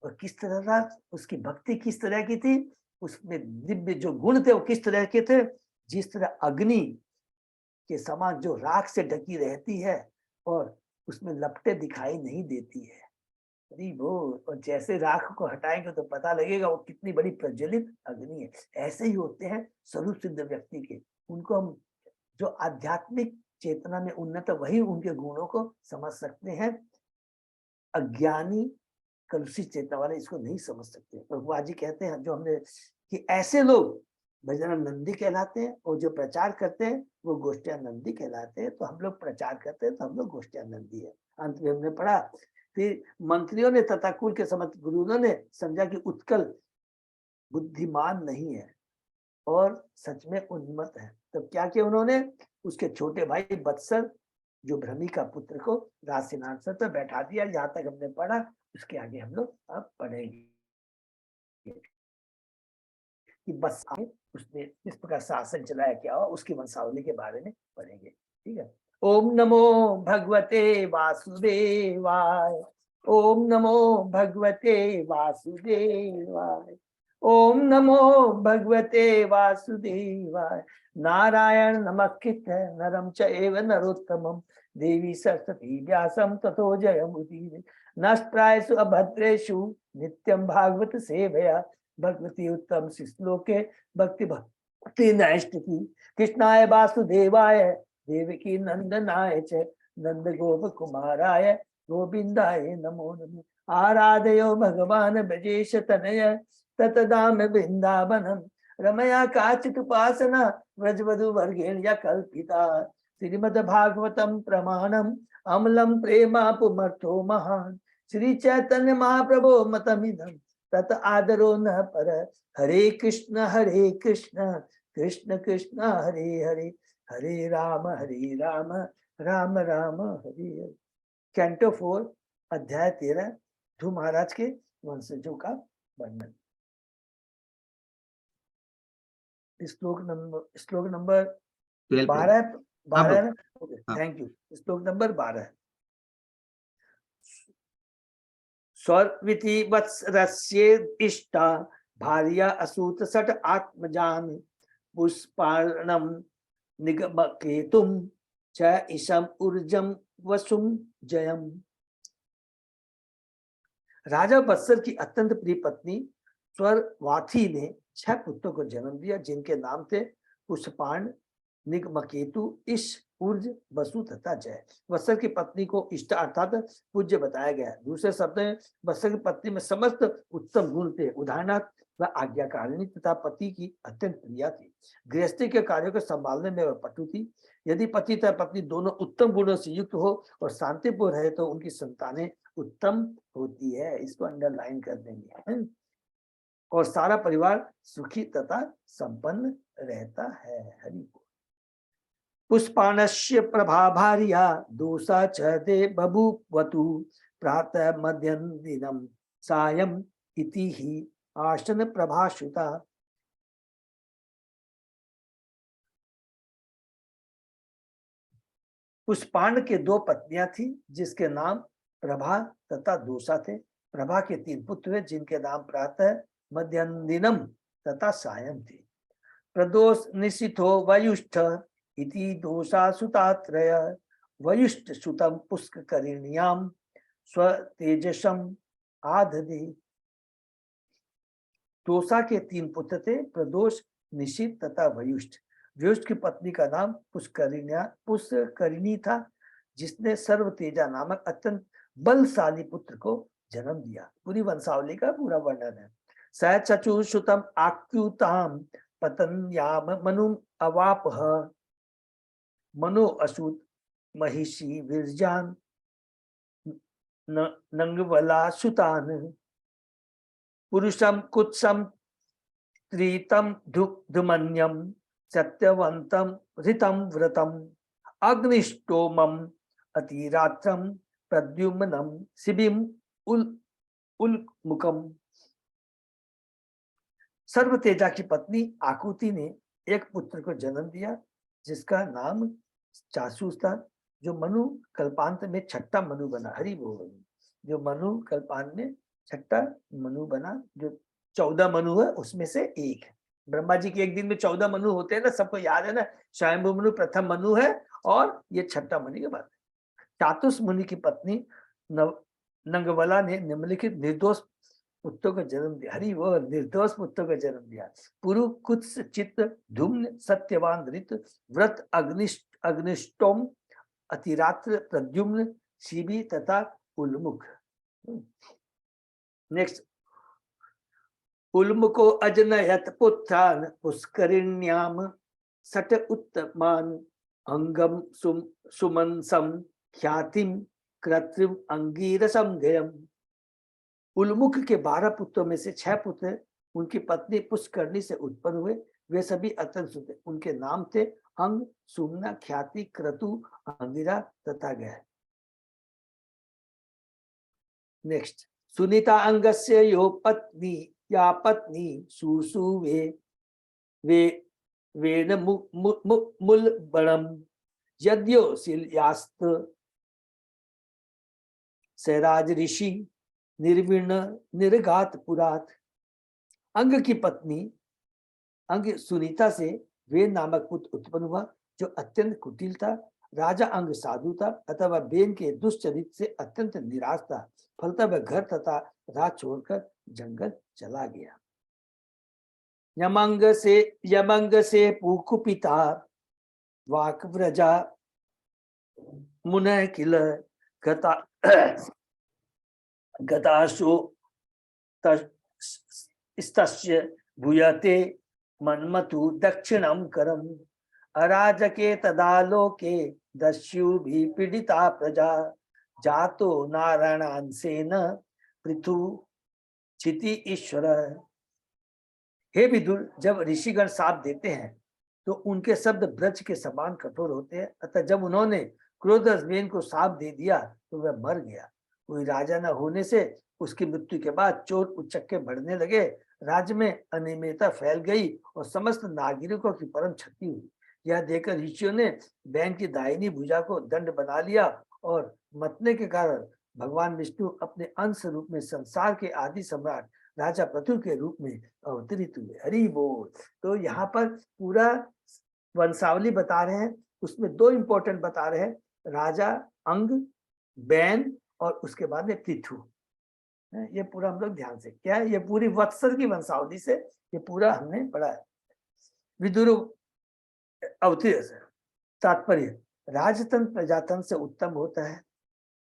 और किस तरह था, उसकी भक्ति किस तरह की थी, उसमें दिव्य जो गुण थे वो किस तरह के थे, जिस तरह अग्नि के समान जो राख से ढकी रहती है और उसमें लपटें दिखाई नहीं देती है। अरे वो, और जैसे राख को हटाएंगे तो पता लगेगा वो कितनी बड़ी प्रज्वलित अग्नि है। ऐसे ही होते हैं स्वरूप सिद्ध व्यक्ति के, उनको हम जो आध्यात्मिक चेतना में उन्नत, वही उनके गुणों को समझ सकते हैं। अज्ञानी कलुषित चेतना वाले इसको नहीं समझ सकते। प्रभुपाद जी कहते हैं जो हमने कि ऐसे लोग भजनानंदी कहलाते हैं और जो प्रचार करते हैं वो गोष्ठ्यानंदी कहलाते हैं। तो हम लोग प्रचार करते हैं तो हम लोग गोष्ठ्यानंदी है। अंत में हमने पढ़ा, फिर मंत्रियों ने तथा कुल के समस्त गुरुओं ने समझा कि उत्कल बुद्धिमान नहीं है और सच में उन्मत्त है। तो क्या किया उन्होंने, उसके छोटे भाई बत्सर जो भ्रमी का पुत्र को राजसिंहासन पर बैठा दिया। यहाँ तक हमने पढ़ा, उसके आगे हम लोग अब पढ़ेंगे कि बस उसने किस प्रकार शासन चलाया, क्या हुआ, उसकी वंशावली के बारे में पढ़ेंगे। ठीक है। ओम नमो भगवते वासुदेवाय। ओम नमो भगवते वासुदेवाय। ओम नमो भगवते वासुदेवाय। नारायण नमस्कृत नरम चैव नरोत्तमं देवी सरस्वती व्यासं ततो जयमुदीरये। नष्टप्रायेषु अभद्रेषु नित्यं भागवत सेवया भगवती उत्तम श्लोके भक्ति भक्ति नैष्टिकी। कृष्णाय वासुदेवाय देवकी नंदनाय च नंद गोप कुमाराय गोविंदाय नमो नमः। आराधयो भगवान ब्रजेश तनय ततदाम वृंदावनम रमया काचित उपासना व्रजवधु वर्गेण या कल्पिता। श्रीमद् भागवतम प्रमाणम अमलम प्रेमा पुमर्थो महान। श्री चैतन्य महाप्रभो मतमिदम तत आदरो न पर। हरे कृष्ण कृष्ण कृष्ण हरे हरे, हरे राम राम राम हरे हरे। कैंटो 4 अध्याय 13 ध्रुव महाराज के वंशजों का वर्णन। श्लोक नंबर 12 थैंक यू। श्लोक नंबर 12। स्वर्विति वत्सरस्य इष्टा भार्या असूत सट आत्मजान पुष्पार्णम निगमकेतुम च ईशम ऊर्जम वसुम जयम। राजा वत्सर की अत्यंत प्रिय पत्नी स्वरवाथी ने 6 पुत्रों को जन्म दिया जिनके नाम थे पुष्पाण, निगमकेतु, इश, ऊर्ज, वसु तथा जय। वत्सर की पत्नी को इष्ट अर्थात पूज्य बताया गया है। दूसरे शब्द में वत्सर की पत्नी में समस्त उत्तम गुण थे। उदाहरणार्थ वह आज्ञाकारिणी तथा पति की अत्यंत प्रिया थी। गृहस्थी के कार्यों को संभालने में वह पटु थी। यदि पति तथा पत्नी दोनों उत्तम गुणों से युक्त हो और शांतिपूर्ण रहे तो उनकी संतानें उत्तम होती है। इसको अंडरलाइन कर देंगे। और सारा परिवार सुखी तथा संपन्न रहता है। हरि बोल। पुष्पाणस्य प्रभा भार्या दोषा च दे बभूवतु प्रातः मध्यम दिनम सायं इति ही आसन प्रभासुता। पुष्पाण के 2 पत्नियां थी जिसके नाम प्रभा तथा दोषा थे। प्रभा के 3 पुत्र हुए जिनके नाम प्रातः, मध्यान्ह तथा सायं थे। प्रदोष निशिथो वयुष्ठ इति दोषा सुतात्रय। वयुष्ठ सुतम पुष्करिण्याम स्वतेजसम आदधि। दोषा के 3 पुत्र थे, प्रदोष, निशित तथा वयुष्ठ। वयुष्ठ की पत्नी का नाम पुष्करिणी था जिसने सर्वतेजा नामक अत्यंत बलशाली पुत्र को जन्म दिया। पूरी वंशावली का पूरा वर्णन है। स चचुश्रुतम आक्यूताम पतन्याम मनु अवापह मनो असूत महिषी विरजान नंगवला सुतान पुरुषम कुत्सम त्रितम धुमन्यम सत्यवंतम ऋतम व्रतम अग्निष्टोमम अतिरात्रम प्रद्युम्नम शिबिम उल्मुखम। सर्वतेजा की पत्नी आकुति ने एक पुत्र को जन्म दिया जिसका नाम चासूस था, जो मनु कल्पांत में 6ठा मनु बना। हरि बोल। जो मनु कल्पांत में 6ठा मनु बना, जो 14 मनु है उसमें से एक है। ब्रह्मा जी के एक दिन में 14 मनु होते हैं ना, सबको याद है ना। स्वयंभू मनु प्रथम मनु है और ये 6ठा मनु के बाद। चातुष मुनि की पत्नी नंगवला ने निम्नलिखित निर्दोष पुत्रों को जन्म दिया। हरि वो निर्दोष पुत्रों को जन्म दिया। पुरु कुत्स चित्त धूम्न सत्यवान ऋत व्रत अग्निष्टोम अतिरात्र प्रद्युम्न शिबी तथा उल्मुख। नेक्स्ट, उल्मुको अजनयत पुत्रान पुष्करिण्याम सट उत्तमान अंगम सुमनसम ख्यातिम कृत्रिम अंगीरसम गयम। उल्मुख के 12 पुत्रों में से 6 पुत्र उनकी पत्नी पुष्करणी से उत्पन्न हुए। वे सभी अत्यंत सुंदर, उनके नाम थे अंग, सुमना, ख्याति, क्रतु, अंगिरा तथा गय। नेक्स्ट, सुनीता अंगस्य यो पत्नी या पत्नी सुसुवे वे वेन मूल बणम यद्यो शिलयास्त सराज ऋषि निर्विण निर्घात पुरात। अंग की पत्नी अंग सुनीता से वेन नामक पुत्र उत्पन्न हुआ जो अत्यंत कुटिल था। राजा अंग साधु था अथवा बेन के दुष्चरित से अत्यंत निराश था। फलतः वह घर तथा राज छोड़कर जंगल चला गया। यमंग से पुकुपिता वाक्व्रजा मुनः किल गता गताशो तस्य भूयते मन्मतु दक्षिणम करम। अराजके तदालोके दस्युभिः पीडिता प्रजा जातो नारायणांसेन पृथु चिति ईश्वर। हे विदुर, जब ऋषिगण शाप देते हैं तो उनके शब्द ब्रज के समान कठोर होते हैं। अतः जब उन्होंने क्रोधस्वेन को शाप दे दिया तो वह मर गया। कोई राजा न होने से उसकी मृत्यु के बाद चोर उच्चक्के बढ़ने लगे। राज्य में अनियमितता फैल गई और समस्त नागरिकों की परम क्षति हुई। यह देखकर ऋषियों ने बैन की दाहिनी भुजा को दंड बना लिया और मतने के कारण भगवान विष्णु अपने अंश रूप में संसार के आदि सम्राट राजा पृथु के रूप में अवतरित हुए। हरि बोल। तो यहाँ पर पूरा वंशावली बता रहे हैं, उसमें 2 इंपॉर्टेंट बता रहे हैं, राजा अंग, बैन और उसके बाद में पृथु। ये पूरा हम लोग ध्यान से क्या है, ये पूरी वत्सर की वंशावली से ये पूरा हमने पढ़ा है। विदुर अवतरण तात्पर्य, राजतंत्र प्रजातंत्र से उत्तम होता है,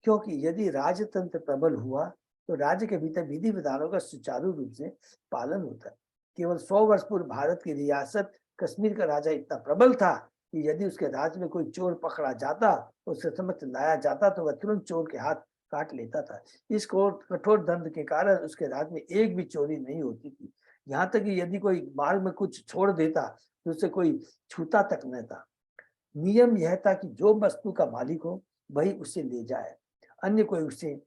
क्योंकि यदि राजतंत्र प्रबल हुआ तो राज्य के भीतर विधि विधानों का सुचारू रूप से पालन होता है। केवल 100 वर्ष पूर्व भारत की रियासत कश्मीर का राजा इतना प्रबल था कि यदि उसके राज्य में कोई चोर पकड़ा जाता, उसे समझ लाया जाता तो वह तुरंत चोर के हाथ काट लेता था। इस कठोर दंड के कारण उसके राज्य में एक भी चोरी नहीं होती थी। यहाँ तक कि यदि कोई मार्ग में कुछ छोड़ देता तो उसे कोई छूता तक न था। नियम यह था कि जो वस्तु का मालिक हो वही उसे ले जाए, अन्य कोई उसे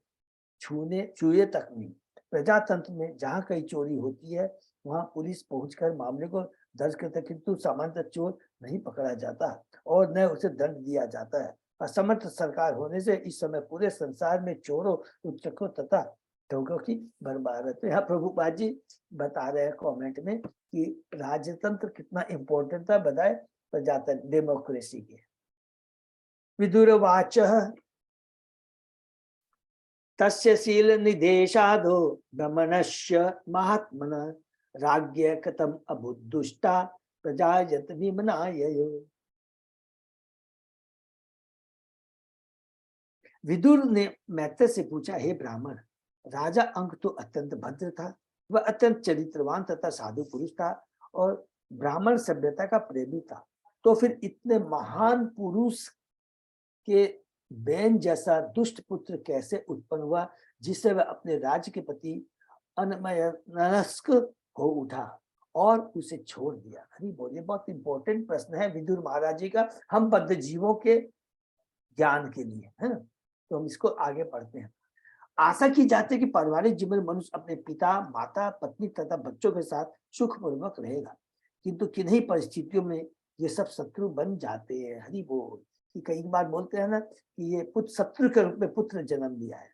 छुए तक नहीं। प्रजातंत्र में जहाँ कहीं चोरी होती है वहां पुलिस पहुंचकर मामले को दर्ज करता है, किंतु सामान्यतः चोर नहीं पकड़ा जाता और न उसे दंड दिया जाता है। असमर्थ सरकार होने से इस समय पूरे संसार में चोरों, उच्चकों तथा ठगों की बर्बाद है। यहाँ प्रभुपाद जी बता रहे हैं कमेंट में कि राजतंत्र कितना इंपॉर्टेंट था बताए प्रजातंत्र डेमोक्रेसी के। विदुरवाच तस्य शील निदेशादो दमनस्य महात्मन राज्ञ कथम अबुद्धुष्टा प्रजायत विमनाययो। विदुर ने मैत्र से पूछा, हे ब्राह्मण, राजा अंक तो अत्यंत भद्र था, वह अत्यंत चरित्रवान तथा साधु पुरुष था और ब्राह्मण सभ्यता का प्रेमी था, तो फिर इतने महान पुरुष के बैन जैसा दुष्ट पुत्र कैसे उत्पन्न हुआ जिससे वह अपने राज्य के प्रति अनमनस्क हो उठा और उसे छोड़ दिया। हरि बोलिए। बहुत इंपॉर्टेंट प्रश्न है विदुर महाराज जी का, हम बद्ध जीवों के ज्ञान के लिए, है ना। तो हम इसको आगे पढ़ते हैं। आशा की जाती है कि पारिवारिक जीवन में मनुष्य अपने पिता, माता, पत्नी तथा बच्चों के साथ सुखपूर्वक रहेगा, किंतु किन्हीं परिस्थितियों में ये सब शत्रु बन जाते हैं। हरि बोल। कि कई बार बोलते हैं ना कि ये पुत्र शत्रु के रूप में पुत्र जन्म लिया है।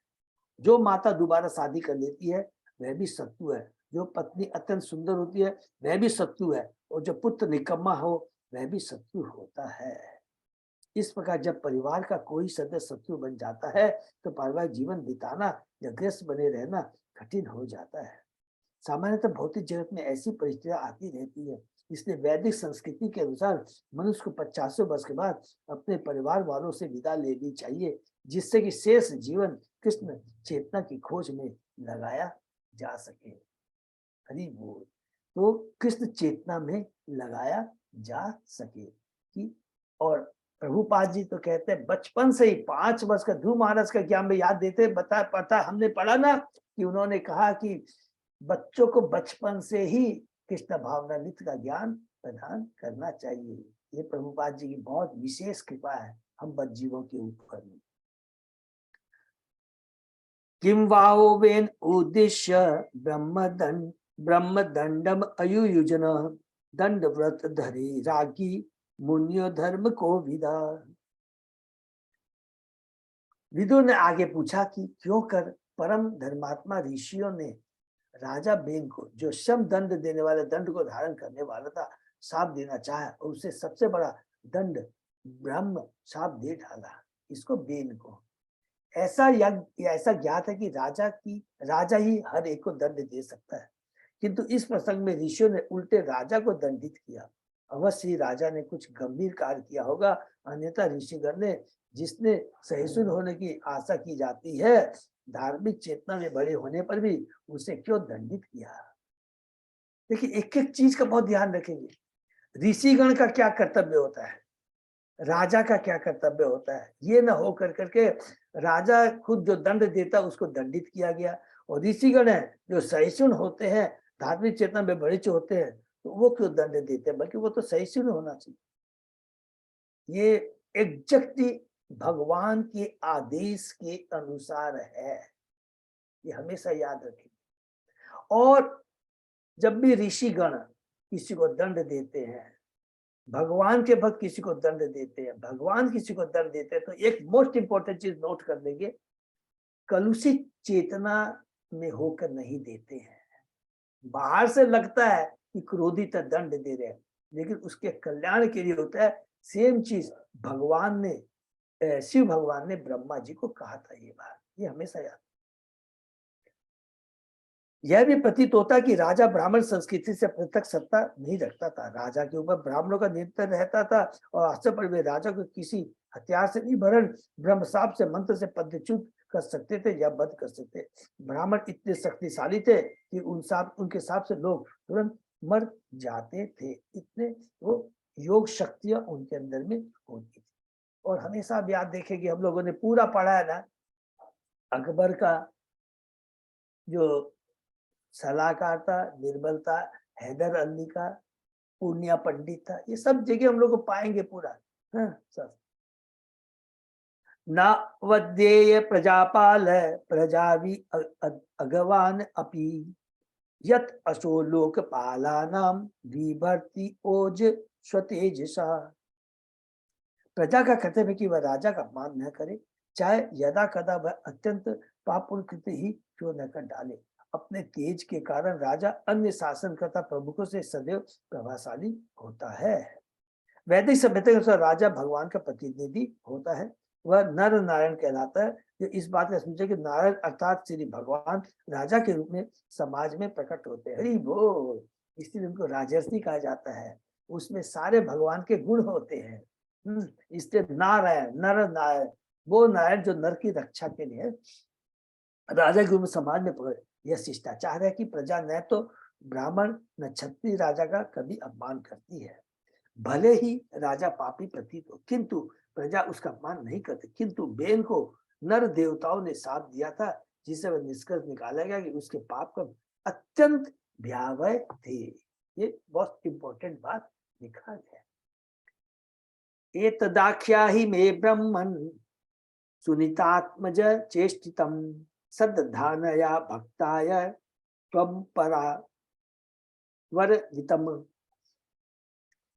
जो माता दोबारा शादी कर लेती है वह भी शत्रु है, जो पत्नी अत्यंत सुंदर होती है वह भी शत्रु है, और जो पुत्र निकम्मा हो वह भी शत्रु होता है। इस प्रकार जब परिवार का कोई सदस्य शत्रु बन जाता है तो पारिवारिक जीवन बिताना या ग्रस्त बने रहना कठिन हो जाता है। सामान्यतः भौतिक जगत में ऐसी परिस्थितियां आती रहती है, इसलिए वैदिक संस्कृति के अनुसार मनुष्य को 50 वर्ष के बाद अपने परिवार वालों से विदा लेनी चाहिए, जिससे कि शेष जीवन कृष्ण चेतना की खोज में लगाया जा सके। हरि बोल। तो कृष्ण चेतना में लगाया जा सके कि, और प्रभुपाद जी तो कहते हैं बचपन से ही 5 वर्ष का ध्रुव महाराज का ज्ञान में याद देते पता हमने पढ़ा ना कि उन्होंने कहा कि बच्चों को बचपन से ही कृष्ण भावनामृत का ज्ञान प्रदान करना चाहिए। ये प्रभुपाद जी की बहुत विशेष कृपा है हम बच्चीवों के ऊपर में। किम वाओ वेन उद्देश्य ब्रह्म दंडम अयुयुजन दंड व्रत धरे रागी मुनियो धर्म को विदा। विदुर ने आगे पूछा कि क्यों कर परम धर्मात्मा ऋषियों ने राजा बेन को, जो श्रम दंड देने वाले दंड को धारण करने वाला था, शाप देना चाहा और उससे सबसे बड़ा दंड ब्रह्म शाप दे डाला इसको बेन को। ऐसा ज्ञात है कि राजा ही हर एक को दंड दे सकता है, किंतु इस प्रसंग में ऋषियों ने उल्टे राजा को दंडित किया। अवश्य ही राजा ने कुछ गंभीर कार्य किया होगा, अन्यथा ऋषिगण ने, जिसने सहिष्णु होने की आशा की जाती है, धार्मिक चेतना में बड़े होने पर भी उसे क्यों दंडित किया। देखिए एक एक चीज का बहुत ध्यान रखेंगे। ऋषिगण का क्या कर्तव्य होता है, राजा का क्या कर्तव्य होता है, ये ना हो करके राजा खुद जो दंड देता उसको दंडित किया गया, और ऋषिगण है जो सहिष्णु होते हैं, धार्मिक चेतना में बड़े होते हैं, तो वो क्यों दंड देते हैं, बल्कि वो तो सहिष्णु होना चाहिए। ये एग्जैक्टली भगवान के आदेश के अनुसार है, ये हमेशा याद रखें। और जब भी ऋषिगण किसी को दंड देते हैं, भगवान के भक्त किसी को दंड देते हैं, भगवान किसी को दंड देते हैं, तो एक मोस्ट इंपॉर्टेंट चीज नोट कर लेंगे, कलुषित चेतना में होकर नहीं देते हैं। बाहर से लगता है कि क्रोधित दंड दे रहे हैं, लेकिन उसके कल्याण के लिए होता है। सेम चीज भगवान ने, शिव भगवान ने ब्रह्मा जी को कहा था, ये बात ये हमेशा याद। यह भी प्रतीत होता कि राजा ब्राह्मण संस्कृति से पृथक सत्ता नहीं रखता था, राजा के ऊपर ब्राह्मणों का नियंत्रण रहता था, और आश्चर्य पर वे राजा को किसी हथियार से नहीं वरन ब्रह्म शाप से, मंत्र से पदच्युत कर सकते थे या बंद कर सकते। ब्राह्मण इतने शक्तिशाली थे कि उनके शाप से लोग तुरंत मर जाते थे, इतने वो योग शक्तियां उनके अंदर में होती थी। और हमेशा आप याद देखेंगे, हम लोगों ने पूरा पढ़ा है ना, अकबर का जो सलाहकार था, निर्बल था, हैदर अली का, पूर्णिया पंडित था, ये सब जगह हम लोग को पाएंगे पूरा। सब न वध्येय प्रजापाल प्रजावी अगवान अपि यत अशो लोकपालानाम विभर्ति ओज स्वतेजसा। प्रजा का कर्तव्य है कि वह राजा का अपमान न करे, चाहे यदा कदा वह अत्यंत पापपूर्ण कृत्य ही क्यों न कर डाले। अपने तेज के कारण राजा अन्य शासनकर्ता प्रमुखों से सदैव प्रभावशाली होता है। वैदिक सभ्यता के अनुसार राजा भगवान का प्रतिनिधि होता है, वह नर नारायण कहलाता है। जो इस बात का समझे कि नारायण अर्थात श्री भगवान राजा के रूप में समाज में प्रकट होते हैं। हरि बोल। इसलिए उनको राजर्षि कहा जाता है, उसमें सारे भगवान के गुण होते हैं। इसलिए नारायण, नर नारायण, वो नारायण जो नर की रक्षा के लिए राजा के रूप में समाज में प्रकट। यह शिष्टाचार है कि प्रजा न तो ब्राह्मण न क्षत्रिय राजा का कभी अपमान करती है, भले ही राजा पापी प्रतीत हो, किंतु प्रजा उसका अपमान नहीं करती। किंतु बेन को नर देवताओं ने साथ दिया था, जिससे वह निष्कर्ष निकाला गया कि उसके पाप का अत्यंत भयावह थे। ये बहुत इंपॉर्टेंट बात लिखा है। एतदाख्या ही मे ब्रह्मन् सुनीतात्मज चेष्टितम् सद्धानया भक्ताय त्वं परा वरदितम्।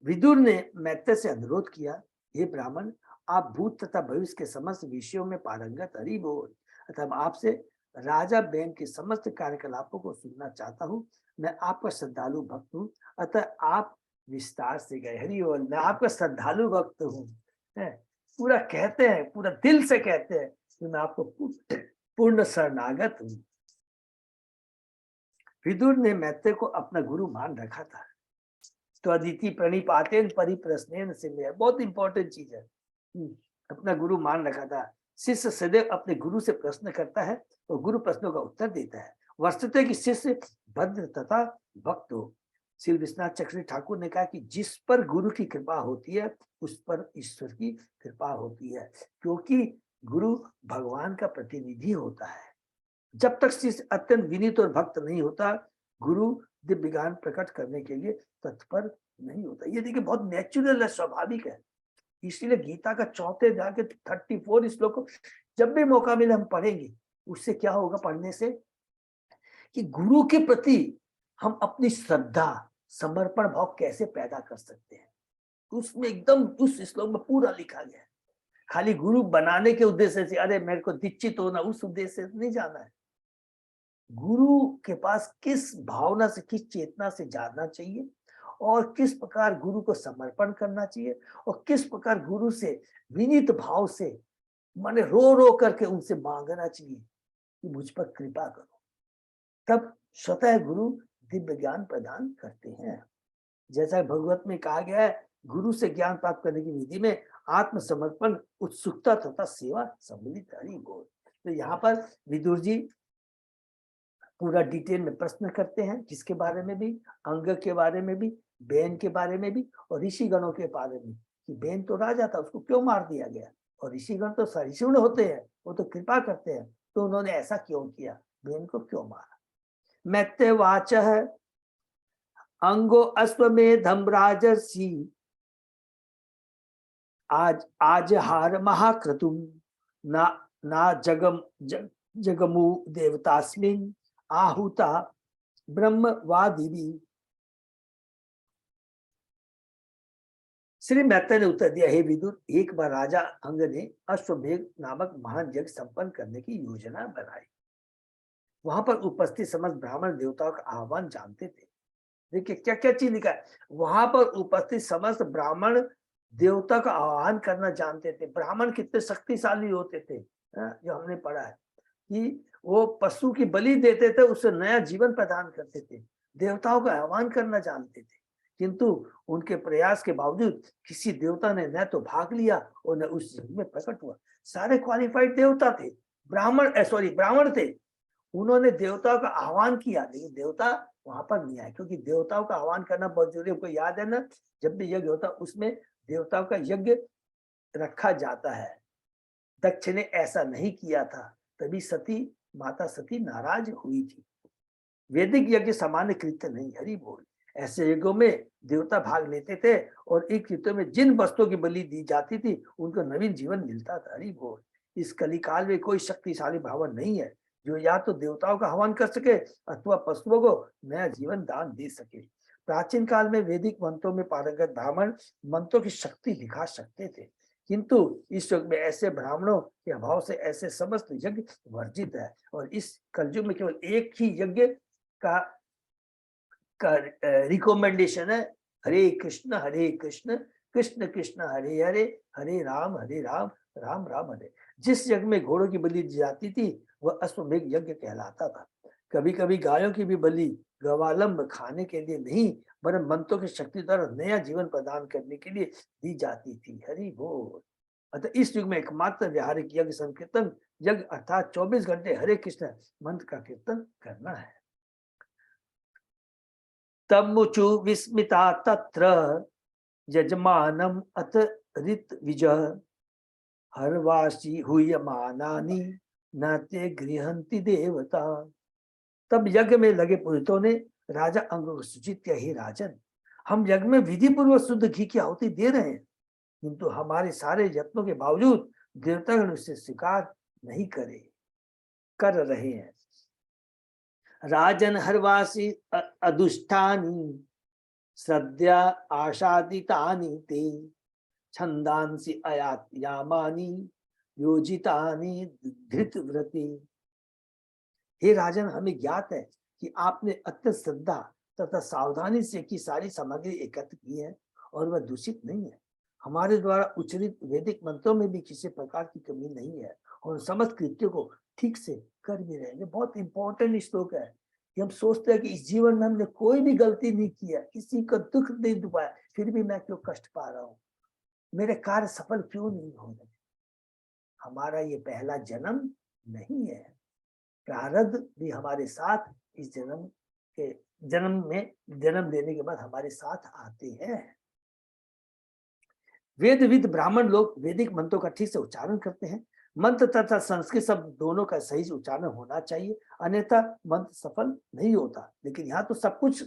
विदुर ने मैत्रेय से अनुरोध किया, हे ब्राह्मण, आप भूत तथा भविष्य के समस्त विषयों में पारंगत, हरि बोल, अतः आपसे राजा बेन के समस्त कार्यकलापों को सुनना चाहता हूँ। मैं आपका श्रद्धालु भक्त हूँ, अतः आप विस्तार से गए। हरि बोल। मैं आपका श्रद्धालु भक्त हूँ, पूरा कहते हैं, पूरा दिल से कहते हैं कि मैं आपको पूर्ण शरणागत हूँ। विदुर ने मैत्रेय को अपना गुरु मान रखा था। तो अदिति प्रणिपातेन परिप्रश्नेन से, बहुत इंपॉर्टेंट चीज है, अपना गुरु मान रखा था। शिष्य सदैव अपने गुरु से प्रश्न करता है और गुरु प्रश्नों का उत्तर देता है। वस्तुतः कि शिष्य भद्र तथा भक्त हो। श्री विश्वनाथ चक्रवर्ती ठाकुर ने कहा कि जिस पर गुरु की कृपा होती है उस पर ईश्वर की कृपा होती है, क्योंकि गुरु भगवान का प्रतिनिधि होता है। जब तक शिष्य अत्यंत विनीत और भक्त नहीं होता, गुरु दिव्य ज्ञान प्रकट करने के लिए तत्पर नहीं होता। ये देखिए बहुत नेचुरल है, स्वाभाविक है। इसलिए गीता का चौथे अध्याय के 34 श्लोक को जब भी मौका मिले हम पढ़ेंगे। उससे क्या होगा पढ़ने से कि गुरु के प्रति हम अपनी श्रद्धा, समर्पण भाव कैसे पैदा कर सकते हैं। उसमें एकदम उस श्लोक में पूरा लिखा गया है। खाली गुरु बनाने के उद्देश्य से अरे मेरे को दीक्षित होना, उस उद्देश्य से नहीं जाना है। गुरु के पास किस भावना से, किस चेतना से जाना चाहिए और किस प्रकार गुरु को समर्पण करना चाहिए और किस प्रकार गुरु से विनीत भाव से माने रो रो करके उनसे मांगना चाहिए कि मुझ पर कृपा करो। तब स्वतः गुरु दिव्य ज्ञान प्रदान करते हैं। जैसा भगवत में कहा गया है, गुरु से ज्ञान प्राप्त करने की विधि में आत्मसमर्पण, उत्सुकता तथा सेवा सम्मिलित। हरि बोल। तो यहाँ पर विदुर जी पूरा डिटेल में प्रश्न करते हैं, जिसके बारे में भी, अंग के बारे में भी, बेन के बारे में भी और ऋषिगणों के बारे में कि बेन तो राजा था, उसको क्यों मार दिया गया, और ऋषिगण तो सहिष्णु होते हैं, वो तो कृपा करते हैं, तो उन्होंने ऐसा क्यों किया, बेन को क्यों मारा। मैत्रेवाच अंगो अश्वमेधम राजर्षि आज हार महाक्रतुम ना जगमु देवतास्मिन् आहुता ब्रह्मवादिनी। श्री मैत्रेय ने उत्तर दिया, हे विदुर, एक बार राजा अंग ने अश्वमेध नामक महान यज्ञ संपन्न करने की योजना बनाई। वहां पर उपस्थित समस्त ब्राह्मण देवताओं का आह्वान जानते थे। देखिए क्या क्या चीज लिखा है, वहां पर उपस्थित समस्त ब्राह्मण देवता का आह्वान करना जानते थे। ब्राह्मण कितने शक्तिशाली होते थे, जो हमने पढ़ा है कि वो पशु की बलि देते थे, उससे नया जीवन प्रदान करते थे। देवताओं का आह्वान करना जानते थे, किंतु उनके प्रयास के बावजूद किसी देवता ने न तो भाग लिया और न उस यज्ञ में प्रकट हुआ। सारे क्वालिफाइड देवता थे, ब्राह्मण थे। उन्होंने देवताओं का आह्वान किया, लेकिन देवता वहां पर नहीं आए, क्योंकि देवताओं का आह्वान करना बहुत जरूरी है। आपको याद है ना, जब भी यज्ञ होता उसमें देवताओं का यज्ञ रखा जाता है। दक्ष ने ऐसा नहीं किया था, तभी माता सती नाराज हुई थी। वैदिक यज्ञ सामान्य कृत्य नहीं। हरि बोल। ऐसे यज्ञों में देवता भाग लेते थे और इन कृत्यों में जिन वस्तुओं की बलि दी जाती थी उनको नवीन जीवन मिलता था। हरि बोल। इस कलिकाल में कोई शक्तिशाली ब्राह्मण नहीं है जो या तो देवताओं का आह्वान कर सके अथवा पशुओं को नया जीवन दान दे सके। प्राचीन काल में वैदिक मंत्रों में पारंगत ब्राह्मण मंत्रों की शक्ति दिखा सकते थे, किंतु इस युग में ऐसे ब्राह्मणों के अभाव से ऐसे समस्त यज्ञ वर्जित है। और इस कलयुग में केवल एक ही यज्ञ का रिकमेंडेशन है, हरे कृष्ण कृष्ण कृष्ण हरे हरे, हरे राम राम राम हरे। जिस यज्ञ में घोड़ों की बलि दी जाती थी वह अश्वमेध यज्ञ कहलाता था। कभी कभी गायों की भी बलि गवालंब खाने के लिए नहीं, वरन मंत्रों की शक्ति द्वारा नया जीवन प्रदान करने के लिए दी जाती थी। हरि बोल। अतः इस युग में एकमात्र व्यावहारिक यज्ञ संकीर्तन यज्ञ अर्थात 24 घंटे हरे कृष्ण मंत्र का कीर्तन करना है। तब मुचु विस्मिता तत्र यजमानम अथ ऋत विजय हरवासी हुयमानानि न ते गृहंति देवता। तब यज्ञ में लगे पुरोहितों ने राजा अंग को सूचित किया, हे राजन, हम यज्ञ में विधि पूर्वक शुद्ध घी की आहुति दे रहे हैं, किंतु हमारे सारे यत्नों के बावजूद देवतागण उसे स्वीकार नहीं कर रहे हैं। राजन हरवासी अदुष्टानी श्रद्धा आशादितानि ते छंदांसि अयात्यामानि योजितानि धृतव्रते। हे राजन, हमें ज्ञात है कि आपने अत्यंत श्रद्धा तथा सावधानी से की सारी सामग्री एकत्र की है और वह दूषित नहीं है। हमारे द्वारा उच्चारित वैदिक मंत्रों में भी किसी प्रकार की कमी नहीं है और समस्त कृत्यों को ठीक से कर भी रहे हैं। बहुत इंपॉर्टेंट श्लोक है कि हम सोचते हैं कि इस जीवन में हमने कोई भी गलती नहीं किया, किसी को दुख नहीं दुबाया, फिर भी मैं क्यों कष्ट पा रहा हूँ, मेरे कार्य सफल क्यों नहीं हो रहे। हमारा ये पहला जन्म नहीं है, प्रारब्ध भी हमारे साथ इस जन्म में जन्म लेने के बाद हमारे साथ आते हैं। वेदविद ब्राह्मण लोग वैदिक मंत्रों का ठीक से उच्चारण करते हैं। मंत्र तथा संस्कृत शब्द दोनों का सही से उच्चारण होना चाहिए, अन्यथा मंत्र सफल नहीं होता। लेकिन यहाँ तो सब कुछ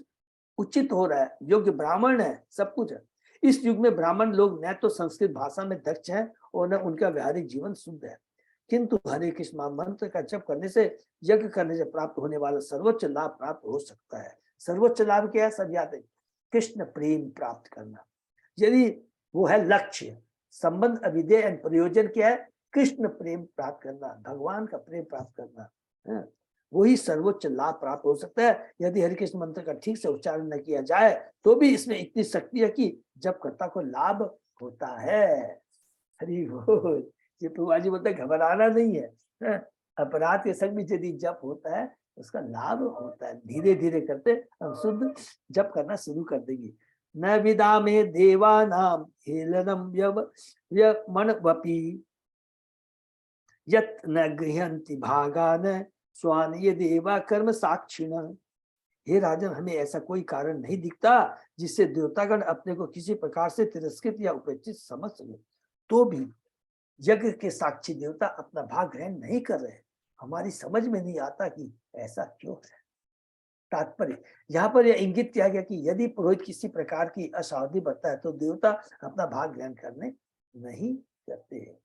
उचित हो रहा है, योग्य ब्राह्मण है, सब कुछ है। इस युग में ब्राह्मण लोग न तो संस्कृत भाषा में दक्ष हैं और न उनका व्यावहारिक जीवन शुद्ध है, किंतु हरे कृष्ण मंत्र का जप करने से, यज्ञ करने से प्राप्त होने वाला सर्वोच्च लाभ प्राप्त हो सकता है। सर्वोच्च लाभ क्या है? सब याद है, कृष्ण प्रेम प्राप्त करना। यदि वो है लक्ष्य, संबंध, अभिधेय एवं प्रयोजन क्या है? कृष्ण प्रेम प्राप्त करना, भगवान का प्रेम प्राप्त करना है, वही सर्वोच्च लाभ प्राप्त हो सकता है। यदि हरि कृष्ण मंत्र का ठीक से उच्चारण न किया जाए तो भी इसमें इतनी शक्ति है कि जपकर्ता को लाभ होता है। हरि बोल। ये प्रभुआ जी बोलते घबराना नहीं है, अपराध के संग में यदि जप होता है उसका लाभ होता है। धीरे धीरे करते हम शुद्ध जप करना शुरू कर देंगे। न विदा में देवानाम हेलनम मनवपि यत् न गृह्णन्ति भागान स्वान ये देवा कर्म साक्षिण। हे राजन, हमें ऐसा कोई कारण नहीं दिखता जिससे देवतागण अपने को किसी प्रकार से तिरस्कृत या उपेक्षित समझ सके, तो भी यज्ञ के साक्षी देवता अपना भाग ग्रहण नहीं कर रहे। हमारी समझ में नहीं आता कि ऐसा क्यों है। तात्पर्य यहाँ पर यह इंगित किया गया कि यदि पुरोहित किसी प्रकार की असावधानी बरतता है तो देवता अपना भाग ग्रहण करने नहीं करते।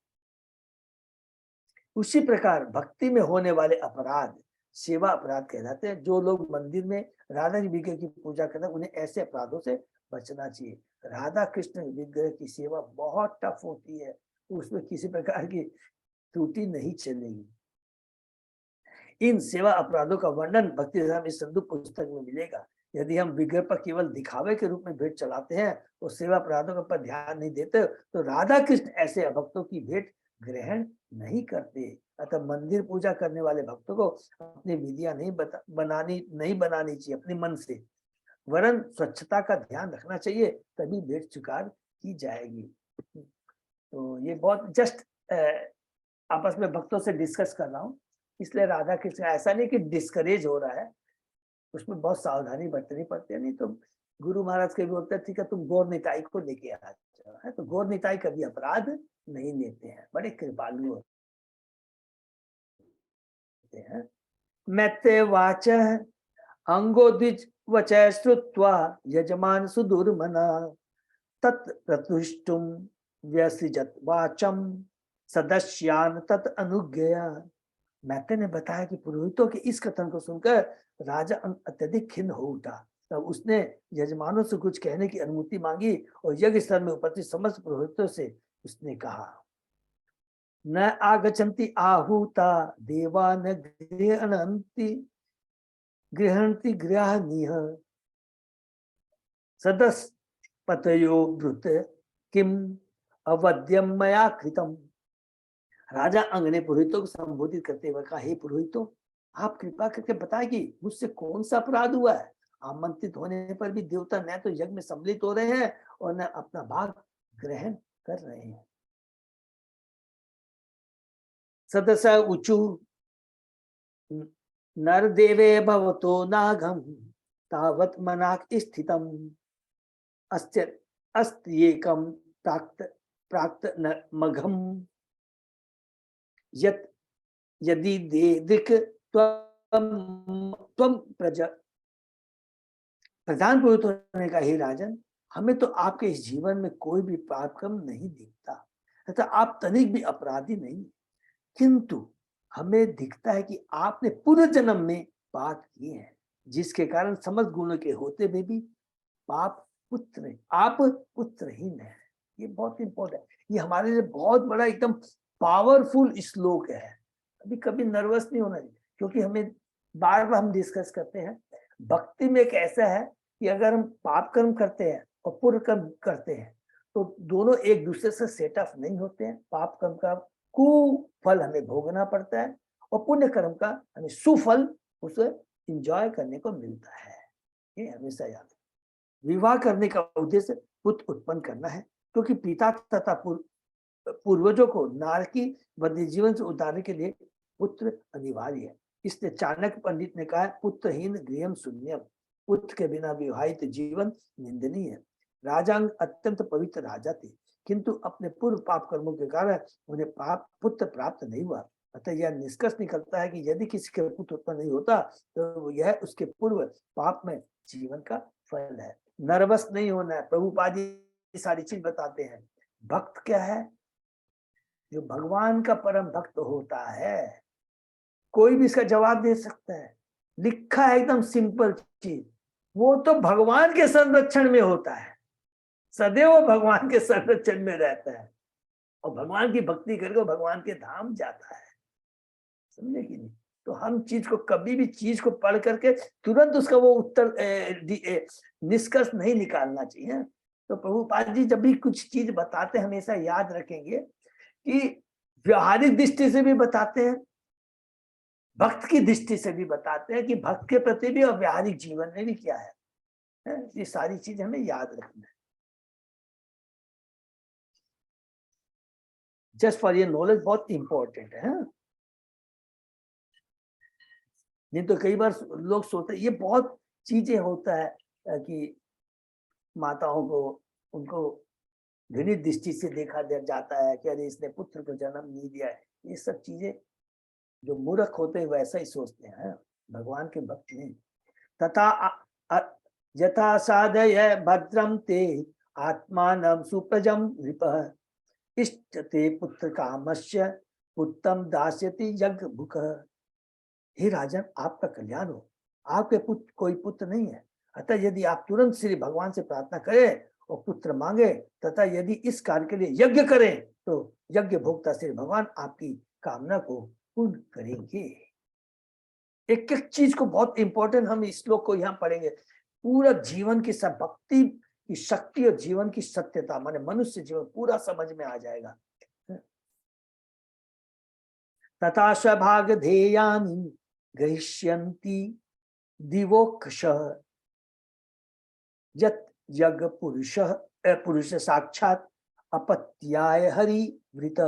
उसी प्रकार भक्ति में होने वाले अपराध सेवा अपराध कहलाते हैं। जो लोग मंदिर में राधा विग्रह की पूजा करते हैं उन्हें ऐसे अपराधों से बचना चाहिए। राधा कृष्ण विग्रह की सेवा बहुत टफ होती है, उसमें किसी प्रकार की त्रुटि नहीं चलेगी। इन सेवा अपराधों का वर्णन भक्ति रामायण सिंधु पुस्तक में मिलेगा। यदि हम विग्रह पर केवल दिखावे के रूप में भेंट चलाते हैं और सेवा अपराधों पर ध्यान नहीं देते तो राधा कृष्ण ऐसे अभक्तों की भेंट ग्रहण नहीं करते। अतः मंदिर पूजा करने वाले भक्तों को अपनी विधियां नहीं बनानी चाहिए अपने मन से, वरन स्वच्छता का ध्यान रखना चाहिए, तभी भेंट स्वीकार की जाएगी। तो ये बहुत जस्ट आपस में भक्तों से डिस्कस कर रहा हूँ, इसलिए राधा कृष्ण ऐसा नहीं कि डिस्करेज हो रहा है, उसमें बहुत सावधानी बरतनी पड़ती है। नहीं तो गुरु महाराज के भी बोलते हैं ठीक है तुम गौर निताई को लेके आ जाओ, है तो गौर निताई कभी अपराध नहीं लेते हैं, बड़े कृपालु होते हैं। मैत्ते वाच अंगो द्विज वचय श्रुत्वा यजमान सुदुर्मना तत् प्रतुष्टुम व्यसृजत वाचम सदस्यान तत् अनुज्ञया। मैत्रेय ने बताया कि पुरोहितों के इस कथन को सुनकर राजा अत्यधिक खिन्न हो उठा। तब उसने यजमानों से कुछ कहने की अनुमति मांगी और यज्ञ स्थल में उपस्थित समस्त पुरोहितों से उसने कहा, न आगच्छन्ति आहूता देवा न गृहन्ति गृहाणीह सदस्य पतयो भृत किम अवध्यम मया कृतम। राजा अंग ने पुरोहितों को संबोधित करते हुए कहा, हे पुरोहितों, आप कृपा करके बताएं कि मुझसे कौन सा अपराध हुआ है। आमंत्रित होने पर भी देवता न तो यज्ञ में सम्मिलित हो रहे हैं और न अपना भाग ग्रहण कर रहे हैं। सदस्य ऊचु नरदेवे भवतो नागम तावत मनाक स्थितम अस्त्येकम प्राक्त मघम यदि देदिक त्वम प्रधान पुरोहितों ने कहा, हे राजन, हमें तो आपके इस जीवन में कोई भी पाप कर्म नहीं दिखता तथा आप तनिक भी अपराधी नहीं, किंतु हमें दिखता है कि आपने पूर्व जन्म में पाप किए हैं जिसके कारण समस्त गुणों के होते हुए भी आप पुत्रहीन है। ये बहुत इंपॉर्टेंट है, ये हमारे लिए बहुत बड़ा एकदम पावरफुल श्लोक है। कभी कभी नर्वस नहीं होना चाहिए, क्योंकि हमें बार बार हम डिस्कस करते हैं भक्ति में एक ऐसा है कि अगर हम पाप कर्म करते हैं और पुण्य कर्म करते हैं तो दोनों एक दूसरे से सेट ऑफ नहीं होते हैं। पाप कर्म का कुफल हमें भोगना पड़ता है और पुण्य कर्म का हमें सुफल उसे एंजॉय करने को मिलता है। ये हमेशा याद है। विवाह करने का उद्देश्य पुत्र उत्पन्न करना है, क्योंकि पिता तथा पूर्वजों को नारकी बद्ध जीवन से उतारने के लिए पुत्र अनिवार्य है। इसलिए चाणक्य पंडित ने कहा पुत्रहीन गृहम शून्यम, पुत्र के बिना विवाहित जीवन निंदनीय है। राजांग अत्यंत पवित्र राजा थे, किंतु अपने पूर्व पाप कर्मों के कारण उन्हें पुत्र प्राप्त नहीं हुआ। अतः यह निष्कर्ष निकलता है कि यदि किसी के पुत्र उत्पन्न नहीं होता तो यह उसके पूर्व पाप में जीवन का फल है। नर्वस नहीं होना है। प्रभुपाद जी सारी चीज बताते हैं। भक्त क्या है? जो भगवान का परम भक्त होता है। कोई भी इसका जवाब दे सकता है। लिखा है एकदम सिंपल चीज, वो तो भगवान के संरक्षण में होता है, सदैव भगवान के संरक्षण में रहता है और भगवान की भक्ति करके भगवान के धाम जाता है। समझे कि नहीं? तो हम चीज को कभी भी चीज को पढ़ करके तुरंत उसका वो उत्तर निष्कर्ष नहीं निकालना चाहिए। तो प्रभुपाद जी जब भी कुछ चीज बताते हैं हमेशा याद रखेंगे कि व्यवहारिक दृष्टि से भी बताते हैं, भक्त की दृष्टि से भी बताते हैं कि भक्त के प्रति भी और व्यवहारिक जीवन में भी क्या है। ये सारी चीज हमें याद रखना है। जस्ट फॉर ये नॉलेज बहुत इंपॉर्टेंट है। नहीं तो कई बार लोग सोचते ये बहुत चीजें होता है कि माताओं को उनको घृणित दृष्टि से देखा जाता है कि अरे इसने पुत्र को जन्म नहीं दिया है। ये सब चीजें जो मूर्ख होते हैं वैसा ही सोचते हैं, भगवान के भक्त नहीं। तथा यथा साधय भद्रम ते आत्मानं सुप्रजम नृपः इष्टते पुत्र कामस्य उत्तम दास्यति यज्ञ भुक। हे राजन, आपका कल्याण हो। आपके पुत्र कोई पुत्र नहीं है, अतः यदि आप तुरंत श्री भगवान से प्रार्थना करें और पुत्र मांगे तथा यदि इस कार्य के लिए यज्ञ करें तो यज्ञ भोक्ता श्री भगवान आपकी कामना को पूर्ण करेंगे। एक एक चीज को बहुत इंपॉर्टेंट हम इस श्लोक को यहाँ पढ़ेंगे। पूरा जीवन की सब भक्ति की शक्ति और जीवन की सत्यता माने मनुष्य जीवन पूरा समझ में आ जाएगा। तथा स्वभाग ध्येयानि गृह्यन्ति दिवोक्षश यत् यज्ञ पुरुष साक्षात अपत्याय हरि वृत।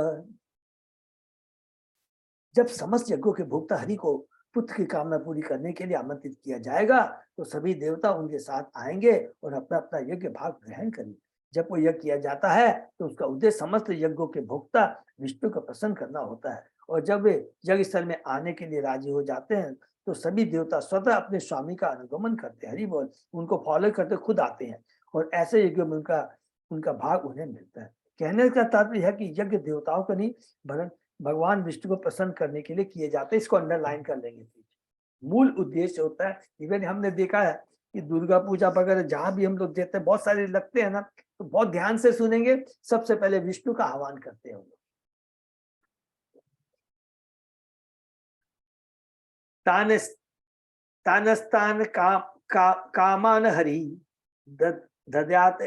जब समस्त यज्ञों के भोक्ता हरि को पुत्र की कामना पूरी करने के लिए आमंत्रित किया जाएगा तो सभी देवता उनके साथ आएंगे और अपना अपना यज्ञ भाग ग्रहण करेंगे। जब कोई यज्ञ किया जाता है तो उसका उद्देश्य समस्त यज्ञों के भोक्ता विष्णु को प्रसन्न करना होता है। और जब वे यज्ञ स्थल में आने के लिए राजी हो जाते हैं तो सभी देवता स्वतः अपने स्वामी का अनुगमन करते हैं, हरि बोल, उनको फॉलो करते खुद आते हैं और ऐसे यज्ञों में उनका भाग उन्हें मिलता है। कहने का तात्पर्य है कि यज्ञ देवताओं को नहीं वरन भगवान विष्णु को प्रसन्न करने के लिए किए जाते हैं। इसको अंडरलाइन कर लेंगे। मूल उद्देश्य होता है। इवन हमने देखा है कि दुर्गा पूजा वगैरह जहां भी हम लोग देते हैं बहुत सारे लगते हैं ना, तो बहुत ध्यान से सुनेंगे, सबसे पहले विष्णु का आह्वान करते हैं हम लोग। तानस्तान कामान हरि दद्यात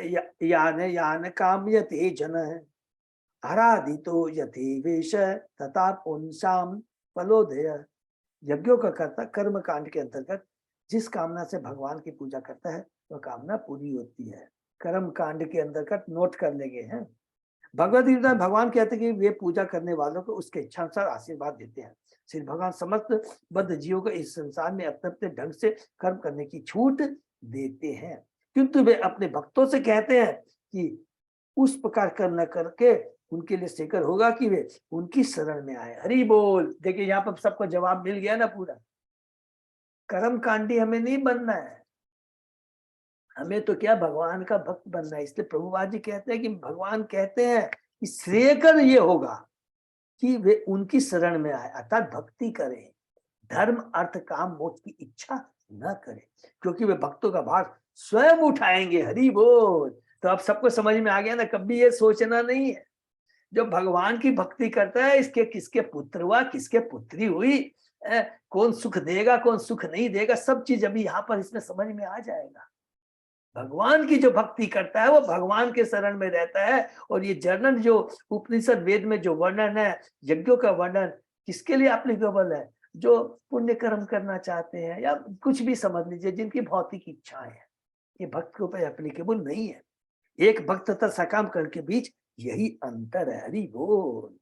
यान कामयते जन आराधितो यथे वेश तथा पुंसाम फलोदय। यज्ञों का कर्ता कर्म कांड के अंतर्गत जिस कामना से भगवान की पूजा करता है वह कामना पूरी होती है। कर्म कांड के अंतर्गत नोट कर लेंगे हैं। भगवद गीता में भगवान कहते हैं कि वे पूजा करने वालों को उसके इच्छा अनुसार आशीर्वाद देते हैं। श्री भगवान समस्त बद्ध जीवों को इस संसार में अपने अपने ढंग से कर्म करने की छूट देते हैं, किंतु वे अपने भक्तों से कहते हैं कि उस प्रकार कर्म न करके उनके लिए शेखर होगा कि वे उनकी शरण में आए। हरि बोल। देखिए यहाँ पर सबको जवाब मिल गया ना पूरा। कर्म कांडी हमें नहीं बनना है, हमें तो क्या भगवान का भक्त बनना है। इसलिए प्रभुपाद जी कहते हैं कि भगवान कहते हैं कि श्रेयकर ये होगा कि वे उनकी शरण में आए, अर्थात भक्ति करें, धर्म अर्थ काम मोक्ष की इच्छा न करें, क्योंकि वे भक्तों का भार स्वयं उठाएंगे। हरि बोल। तो अब सबको समझ में आ गया ना, कभी ये सोचना नहीं है जो भगवान की भक्ति करता है इसके किसके पुत्र हुआ किसके पुत्री हुई, कौन सुख देगा कौन सुख नहीं देगा, सब चीज अभी यहाँ पर इसमें समझ में आ जाएगा। भगवान की जो भक्ति करता है वो भगवान के शरण में रहता है। और ये जर्नल जो उपनिषद वेद में जो वर्णन है यज्ञों का वर्णन किसके लिए एप्लीकेबल है? जो पुण्य कर्म करना चाहते हैं या कुछ भी समझ लीजिए जिनकी भौतिक इच्छाएं हैं, ये भक्त के ऊपर एप्लीकेबल नहीं है। एक भक्त तथा सकाम कर्म के बीच यही अंतर है। हरि बोल।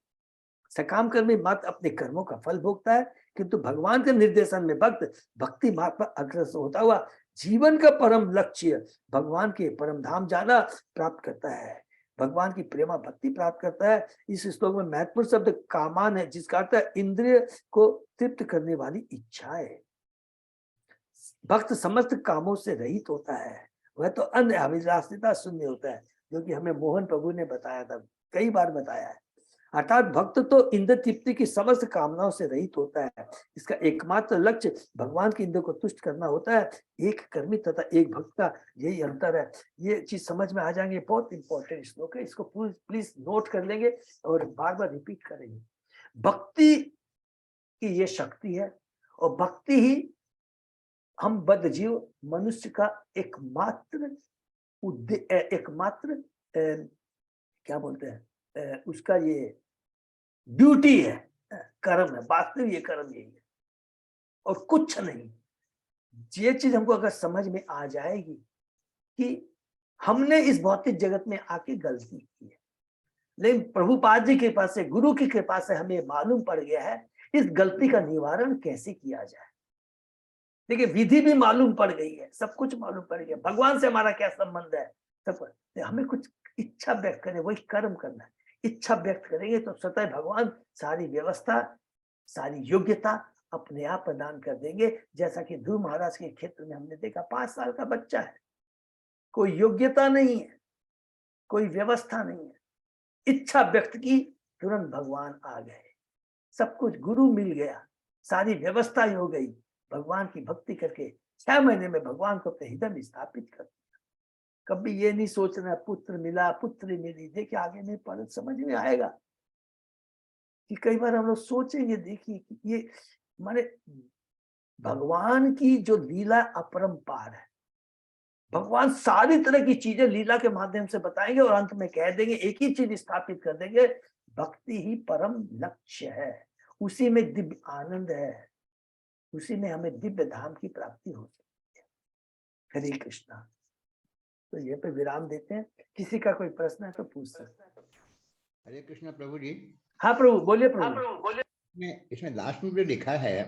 सकाम कर्मी मात्र अपने कर्मों का फल भोगता है, किंतु भगवान के निर्देशन में भक्त भक्ति मार्ग पर अग्रसर होता हुआ जीवन का परम लक्ष्य भगवान के परम धाम जाना प्राप्त करता है, भगवान की प्रेमा भक्ति प्राप्त करता है। इस श्लोक में महत्वपूर्ण शब्द कामान है, जिसका अर्थ है इंद्रिय को तृप्त करने वाली इच्छा है। भक्त समस्त कामों से रहित होता है, वह तो अन्य अभिलाषिता शून्य होता है, जो कि हमें मोहन प्रभु ने बताया था, कई बार बताया है। अर्थात भक्त तो इंद्र तृप्ति की समस्त कामनाओं से रहित होता है। इसका एकमात्र लक्ष्य भगवान के इंद्र को तुष्ट करना होता है। एक कर्मी तथा एक भक्त का यही अंतर है। ये चीज समझ में आ जाएंगे, बहुत इंपॉर्टेंट श्लोक है, इसको प्लीज नोट कर लेंगे और बार बार रिपीट करेंगे। भक्ति की ये शक्ति है, और भक्ति ही हम बद्ध जीव मनुष्य का एकमात्र क्या बोलते हैं उसका ये ड्यूटी है, कर्म है, वास्तविक ये कर्म यही है और कुछ नहीं। ये चीज हमको अगर समझ में आ जाएगी कि हमने इस भौतिक जगत में आके गलती की है, लेकिन प्रभुपाद जी की कृपा से, गुरु की कृपा से हमें मालूम पड़ गया है इस गलती का निवारण कैसे किया जाए। देखिए विधि भी मालूम पड़ गई है, सब कुछ मालूम पड़ गया, भगवान से हमारा क्या संबंध है सब कुछ। हमें कुछ इच्छा व्यक्त करें, वही कर्म करना है। इच्छा व्यक्त करेंगे तो स्वतः भगवान सारी व्यवस्था, सारी योग्यता अपने आप प्रदान कर देंगे। जैसा कि ध्रुव महाराज के क्षेत्र में हमने देखा, 5 साल का बच्चा है, कोई योग्यता नहीं है, कोई व्यवस्था नहीं है, इच्छा व्यक्त की, तुरंत भगवान आ गए, सब कुछ गुरु मिल गया, सारी व्यवस्था हो गई। भगवान की भक्ति करके 6 महीने में भगवान को अपने हृदय में स्थापित कर दिया। कभी ये नहीं सोचना पुत्र मिला, पुत्री मिली, देखिए आगे नहीं पढ़ समझ में आएगा कि कई बार हम लोग सोचेंगे, देखिए कि ये माने भगवान की जो लीला अपरंपार है। भगवान सारी तरह की चीजें लीला के माध्यम से बताएंगे और अंत में कह देंगे, एक ही चीज स्थापित कर देंगे, भक्ति ही परम लक्ष्य है, उसी में दिव्य आनंद है, उसी में हमें दिव्य धाम की प्राप्ति हो सकती है। हरे कृष्णा। तो ये पे विराम देते हैं, किसी का कोई प्रश्न है तो पूछ सकते हैं। हरे कृष्णा प्रभु जी। हाँ प्रभु बोलिए। प्रभु इसमें लास्ट में भी लिखा है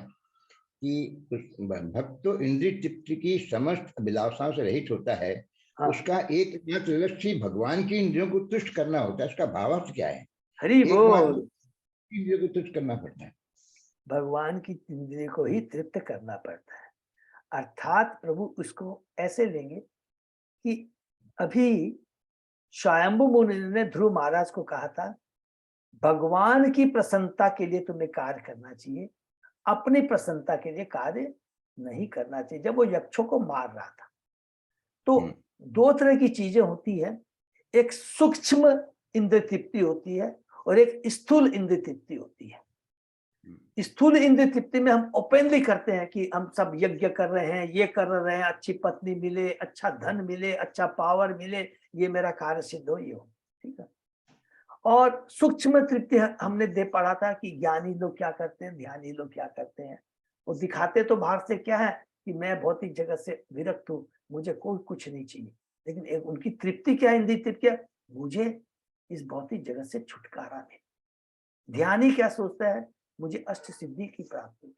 कि भक्त तो इंद्रिय तृप्ति की समस्त अभिलाषाओं से रहित होता है। हाँ। उसका एकमात्र लक्ष्य भगवान की इंद्रियों को तुष्ट करना होता है। इसका भावार्थ क्या है? हरि बोल। इंद्रियों को तुष्ट करना पड़ता है, भगवान की इंद्रिय को ही तृप्त करना पड़ता है। अर्थात प्रभु उसको ऐसे लेंगे कि अभी स्वयंभू मुनि ने ध्रुव महाराज को कहा था, भगवान की प्रसन्नता के लिए तुम्हें कार्य करना चाहिए, अपनी प्रसन्नता के लिए कार्य नहीं करना चाहिए। जब वो यक्षों को मार रहा था तो 2 तरह की चीजें होती है, एक सूक्ष्म इंद्रिय तृप्ति होती है और एक स्थूल इंद्रिय तृप्ति होती है। स्थूल इंद्रिय तृप्ति में हम ओपनली करते हैं कि हम सब यज्ञ कर रहे हैं, ये कर रहे हैं, अच्छी पत्नी मिले, अच्छा धन मिले, अच्छा पावर मिले, ये मेरा कार्य सिद्ध हो, ये हो, ठीक है। और सूक्ष्म तृप्ति हमने दे पढ़ा था कि ज्ञानी लोग क्या करते हैं, ध्यानी लोग क्या करते हैं। वो दिखाते तो बाहर से क्या है कि मैं भौतिक जगत से विरक्त हूँ, मुझे कोई कुछ नहीं चाहिए, लेकिन उनकी तृप्ति क्या है, इंद्रिय तृप्ति क्या, मुझे इस भौतिक जगत से छुटकारा मिले। ध्यानी क्या सोचता है, मुझे अष्ट सिद्धि की प्राप्ति।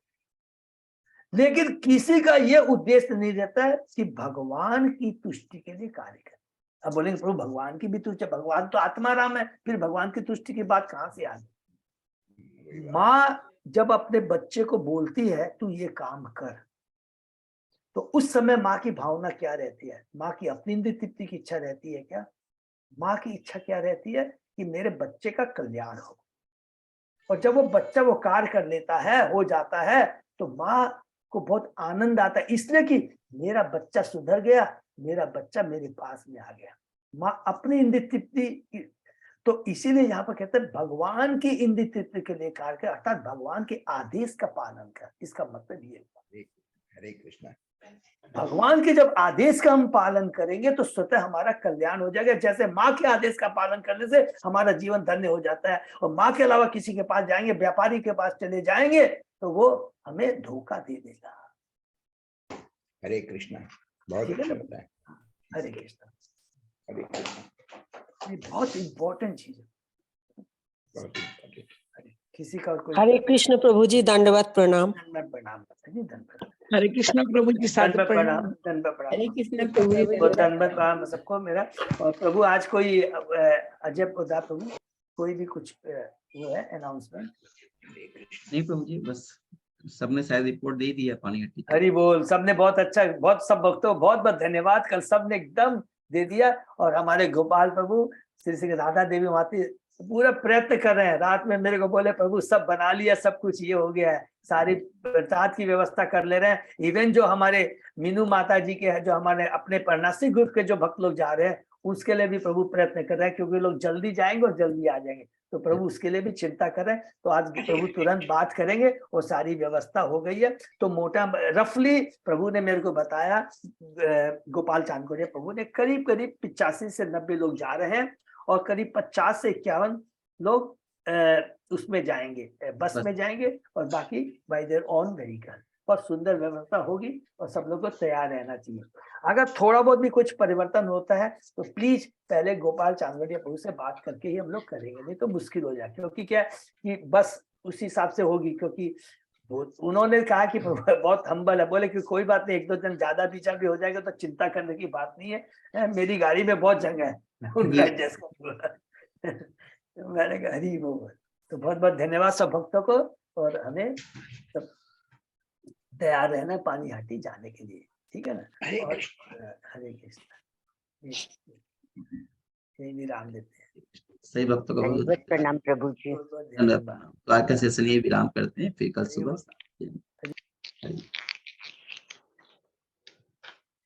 लेकिन किसी का यह उद्देश्य नहीं रहता है कि भगवान की तुष्टि के लिए कार्य करे। अब बोलेंगे प्रभु भगवान की भी तुष्टि, भगवान तो आत्मा राम है, फिर भगवान की तुष्टि की बात कहां से आ गई। माँ जब अपने बच्चे को बोलती है तू ये काम कर, तो उस समय माँ की भावना क्या रहती है? माँ की अपनी इंद्रिय तृप्ति की इच्छा रहती है क्या? माँ की इच्छा क्या रहती है कि मेरे बच्चे का कल्याण हो। और जब वो बच्चा वो कार्य कर लेता है, हो जाता है, तो माँ को बहुत आनंद आता है, इसलिए कि मेरा बच्चा सुधर गया, मेरा बच्चा मेरे पास में आ गया। माँ अपनी इंद्रिय तृप्ति, तो इसीलिए यहाँ पर कहते हैं भगवान की इंद्रिय तृप्ति के लिए कार्य कर, अर्थात भगवान के आदेश का पालन कर। इसका मतलब ये, हरे कृष्णा। भगवान के जब आदेश का हम पालन करेंगे तो स्वतः हमारा कल्याण हो जाएगा। जैसे माँ के आदेश का पालन करने से हमारा जीवन धन्य हो जाता है, और माँ के अलावा किसी के पास जाएंगे, व्यापारी के पास चले जाएंगे, तो वो हमें धोखा दे देगा। हरे कृष्णा, बहुत अच्छा बताया। हरे कृष्णा। हरे कृष्णा, ये बहुत इंपॉर्टेंट चीज है। बहुत important। किसी का और कोई हरे कृष्ण प्रभु जी, दंडवत प्रणाम। दंडवत प्रणाम करते हैं, दंडवत हरे कृष्ण प्रभु जी, सादर दंडवत प्रणाम, प्रणाम। दंडवत प्रणाम। हरे कृष्ण प्रभु जी, बहुत दंडवत प्रणाम सबको मेरा। और प्रभु आज कोई अजय उदा प्रभु कोई भी कुछ वो है अनाउंसमेंट? नहीं प्रभु जी, बस सबने शायद रिपोर्ट दे दी है पानी हट्टी की। हरि बोल। सबने बहुत अच्छा, बहुत सब भक्तों को बहुत बहुत धन्यवाद। कल सबने एकदम दे दिया। और हमारे गोपाल प्रभु श्री श्री राधा देवी माती पूरा प्रयत्न कर रहे हैं। रात में मेरे को बोले प्रभु सब बना लिया, सब कुछ ये हो गया है, सारी प्रसाद की व्यवस्था कर ले रहे हैं। इवन जो हमारे मीनू माता जी के हैं, जो हमारे अपने परनासी ग्रुप के जो भक्त लोग जा रहे हैं, उसके लिए भी प्रभु प्रयत्न कर रहे हैं, क्योंकि लोग जल्दी जाएंगे और जल्दी आ जाएंगे। तो प्रभु उसके लिए भी चिंता कर रहे हैं। तो आज प्रभु तुरंत बात करेंगे और सारी व्यवस्था हो गई है। तो मोटा रफली प्रभु ने मेरे को बताया, गोपाल चांदकोड़िया प्रभु ने करीब करीब 85 से 90 लोग जा रहे हैं और करीब 50 से 51 लोग उसमें जाएंगे, बस में जाएंगे, और बाकी बाय देयर ऑन व्हीकल। बहुत सुंदर व्यवस्था होगी और सब लोग को तैयार रहना चाहिए। अगर थोड़ा बहुत भी कुछ परिवर्तन होता है तो प्लीज पहले गोपाल चांदकोड़िया प्रभु से बात करके ही हम लोग करेंगे, नहीं तो मुश्किल हो जाए। क्योंकि क्या कि बस उस हिसाब से होगी, क्योंकि उन्होंने कहा कि बहुत हम्बल है, बोले कि कोई बात नहीं, 1-2 दिन ज्यादा पीछा भी हो जाएगा तो चिंता करने की बात नहीं है, मेरी गाड़ी में बहुत जगह है, उनका एडजस्ट कर दूंगा। मैंने कहा हरी बोल। तो बहुत बहुत धन्यवाद सब भक्तों को, और हमें सब तैयार रहना पानी हाटी जाने के लिए, ठीक है ना। और हरे कृष्ण यही विराम देते हैं। सही भक्तों का बहुत दंडवत प्रणाम प्रभु जी। बहुत बहुत धन्यवाद। धन्यवाद। तो आज का सेशन ये विराम करते हैं, फिर कल सुबह